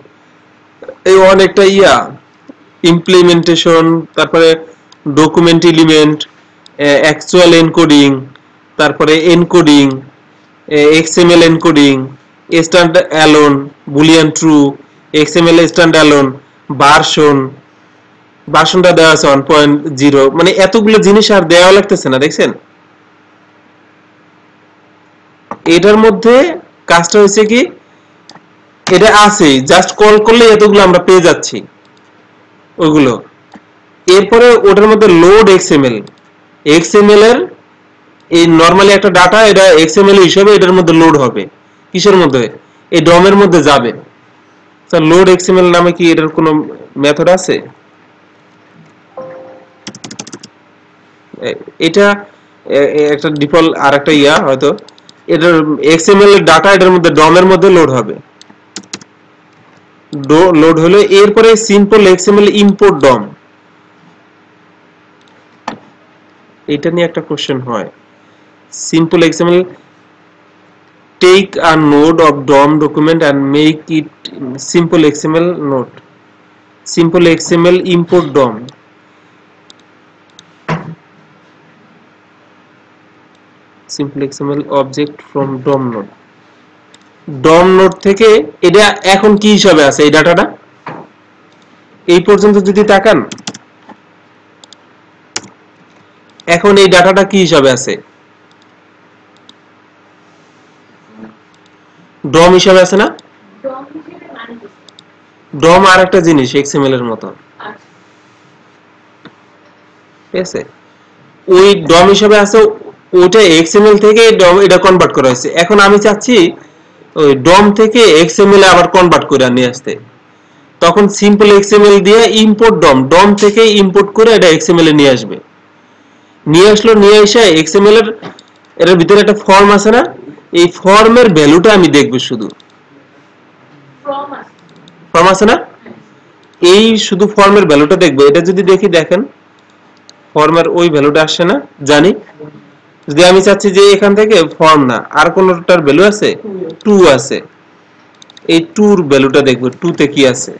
এই অনেকটা ইয়া ইমপ্লিমেন্টেশন, তারপরে ডকুমেন্ট এলিমেন্ট, অ্যাকচুয়াল এনকোডিং, তারপরে encoding, XML encoding, stand alone, boolean true, XML stand alone, ভার্সনটা দেওয়া আছে 1.0, মানে এতগুলো জিনিস আর দেওয়া লাগতেছে না, দেখছেন? এটার মধ্যে কাজটা হচ্ছে কি, এটা আছে, জাস্ট কল করলে এতগুলো আমরা পেয়ে যাচ্ছি ওইগুলো। এরপরে ওটার মধ্যে লোড XML এর এই নরমালি একটা ডাটা, এটা XML হিসেবে এটার মধ্যে লোড হবে, কিসের মধ্যে, এই ডম এর মধ্যে যাবে। স্যার লোড XML নামে কি এটার কোনো মেথড আছে? এটা একটা ডিফল্ট আর একটা ইয়া, হয়তো এটার XML এর ডাটা এটার মধ্যে ডম এর মধ্যে লোড হবে, লোড হলো এরপরে সিম্পল XML ইম্পোর্ট ডম, এটা নিয়ে একটা কোশ্চেন হয়। Simple XML take a node of DOM document and make it simple XML node, simple XML import DOM, simple XML object from DOM node. DOM node থেকে এটা এখন কি হিসাবে আছে এই ডাটাটা? এই পর্যন্ত যদি তাকান, এখন এই ডাটাটা কি হিসাবে আছে? ডম হিসাবে আছে না? ডম আর একটা জিনিস এক্সএমএল এর মতো, ঠিক আছে? ওই ডম হিসাবে আছে, ওইটা এক্সএমএল থেকে ডম এটা কনভার্ট করা হয়েছে। এখন আমি চাচ্ছি ওই ডম থেকে এক্সএমএল আবার কনভার্ট করে নিয়ে আসতে, তখন সিম্পল এক্সএমএল দিয়ে ইম্পোর্ট ডম, ডম থেকে ইম্পোর্ট করে এটা এক্সএমএল এ নিয়ে আসবে। নিয়ে আসলো, নিয়ে এসে এক্সএমএল এর ভিতরে একটা ফর্ম আছে না, এই ফর্মের ভ্যালুটা আমি দেখব শুধু। ফর্ম আছে না, এই শুধু ফর্মের ভ্যালুটা দেখবো। এটা যদি দেখি, দেখেন ফর্মের ওই ভ্যালুটা আসছে না, জানি। যদি আমি চাচ্ছি যে এখান থেকে ফর্ম না আর কোনটার ভ্যালু আছে, 2 আছে, এই 2 এর ভ্যালুটা দেখব, 2 তে কি আছে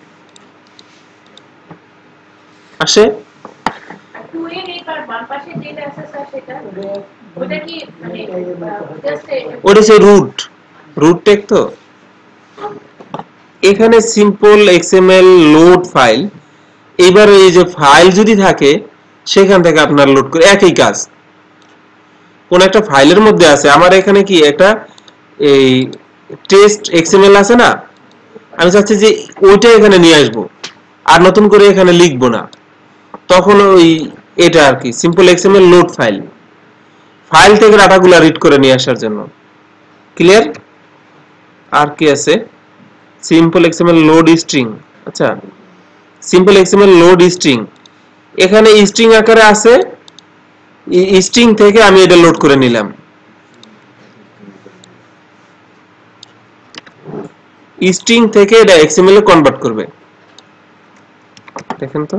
আসে। 2 এর এই বাম পাশে যেটা আছে স্যার, সেটা ওটা কি মানে জাস্ট ওটা হচ্ছে রুট টেক। তো এখানে সিম্পল এক্সএমএল লোড ফাইল, এবার এই যে ফাইল যদি থাকে সেখান থেকে আপনার লোড করে একই কাজ। কোন একটা ফাইলের মধ্যে আছে, আমার এখানে কি একটা এই টেস্ট এক্সএমএল আছে না, আমি চাচ্ছি যে ওইটা এখানে নিয়ে আসবো, আর নতুন করে এখানে লিখবো না, তখন ওই এটা আর কি simple XML load file, file থেকে ডাটাগুলো রিড করে নিয়ে আসার জন্য। ক্লিয়ার? আর কি আছে? Simple XML load string. আচ্ছা, সিম্পল এক্সএমএল লোড স্ট্রিং, এখানে স্ট্রিং আকারে আছে, স্ট্রিং থেকে আমি এটা লোড করে নিলাম। স্ট্রিং থেকে এটা এক্সএমএল এ কনভার্ট করবে। দেখেন তো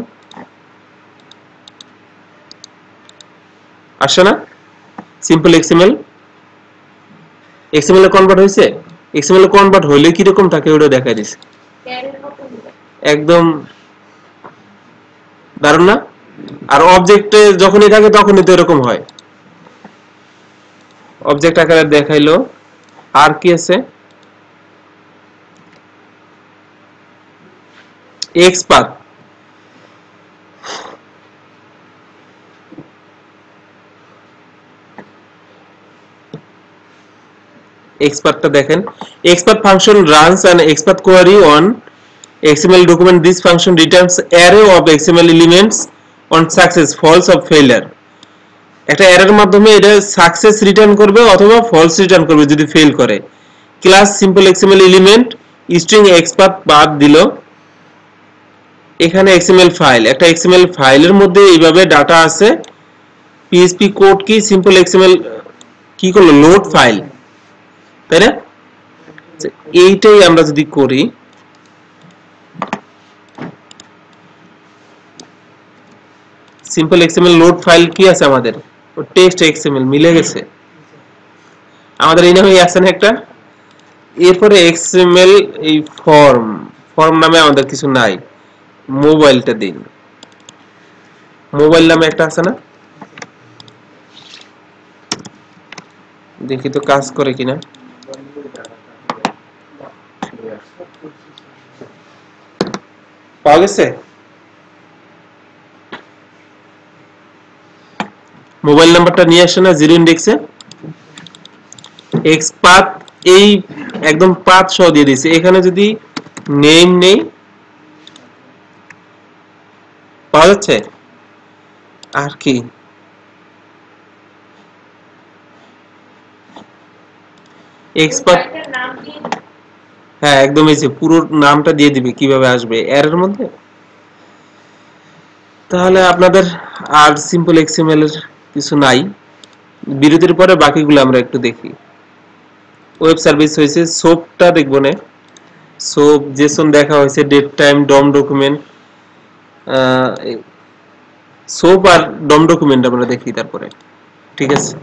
আসে না? সিম্পল এক্সএমএল এক্সএমএল এ কনভার্ট হয়েছে। এক্সএমএল এ কনভার্ট হইলে কি রকম থাকে ওটা দেখাই দিছি, ক্যারের মতো একদম দারুণ না? আর অবজেক্টে যখনই থাকে তখনই তো এরকম হয়, অবজেক্ট আকারে দেখাইলো। আর কি আছে? এক্সপাথ, এক্সপাথটা দেখেন, XPath function runs an XPath query on XML document. This function returns array of XML elements on success, false or failure. একটা এরর মাধ্যমে এটা সাকসেস রিটার্ন করবে অথবা ফলস রিটার্ন করবে যদি ফেল করে। Class simple XML element string XPath বাদ দিল। এখানে এক্সএমএল ফাইল, একটা এক্সএমএল ফাইলের মধ্যে এইভাবে ডাটা আছে, পিএইচপি কোড কি সিম্পল এক্সএমএল কি করলো, লোড ফাইল, তাই না? এইটাই আমরা যদি করি, সিম্পল এক্সএমএল লোড ফাইল কি আছে আমাদের, টেক্সট এক্সএমএল মিলে গেছে আমাদের, এই নামে আছে না একটা। এরপরে এক্সএমএল এই ফর্ম নামে আমাদের কিছু নাই, মোবাইলটা দিন, মোবাইল নামে একটা আছে না, দেখি তো কাজ করে কিনা। পাওয়া গেছে? মোবাইল নাম্বারটা নিয়ে আসে না জিরো ইন্ডেক্সে, এক্সপাথ এই একদম পাথ সহ দিয়ে দিয়েছে। এখানে যদি নেম নেই, পাওয়া যাচ্ছে? আর কি এক্সপাথ, ফাইলটার নাম দিয়ে হ্যাঁ একদম এই যে পুরো নামটা দিয়ে দিবে, কিভাবে আসবে এর মধ্যে। তাহলে আপনাদের আর সিম্পল এক্সএমএল এর কিছু নাই। বিরতির পরে বাকিগুলো আমরা একটু দেখি। ওয়েব সার্ভিস হয়েছে, সোপটা দেখবো না, সোপ জেসন দেখা হয়েছে, ডেট টাইম, ডম ডকুমেন্ট, সোপ আর ডম ডকুমেন্ট আমরা দেখি তারপরে, ঠিক আছে।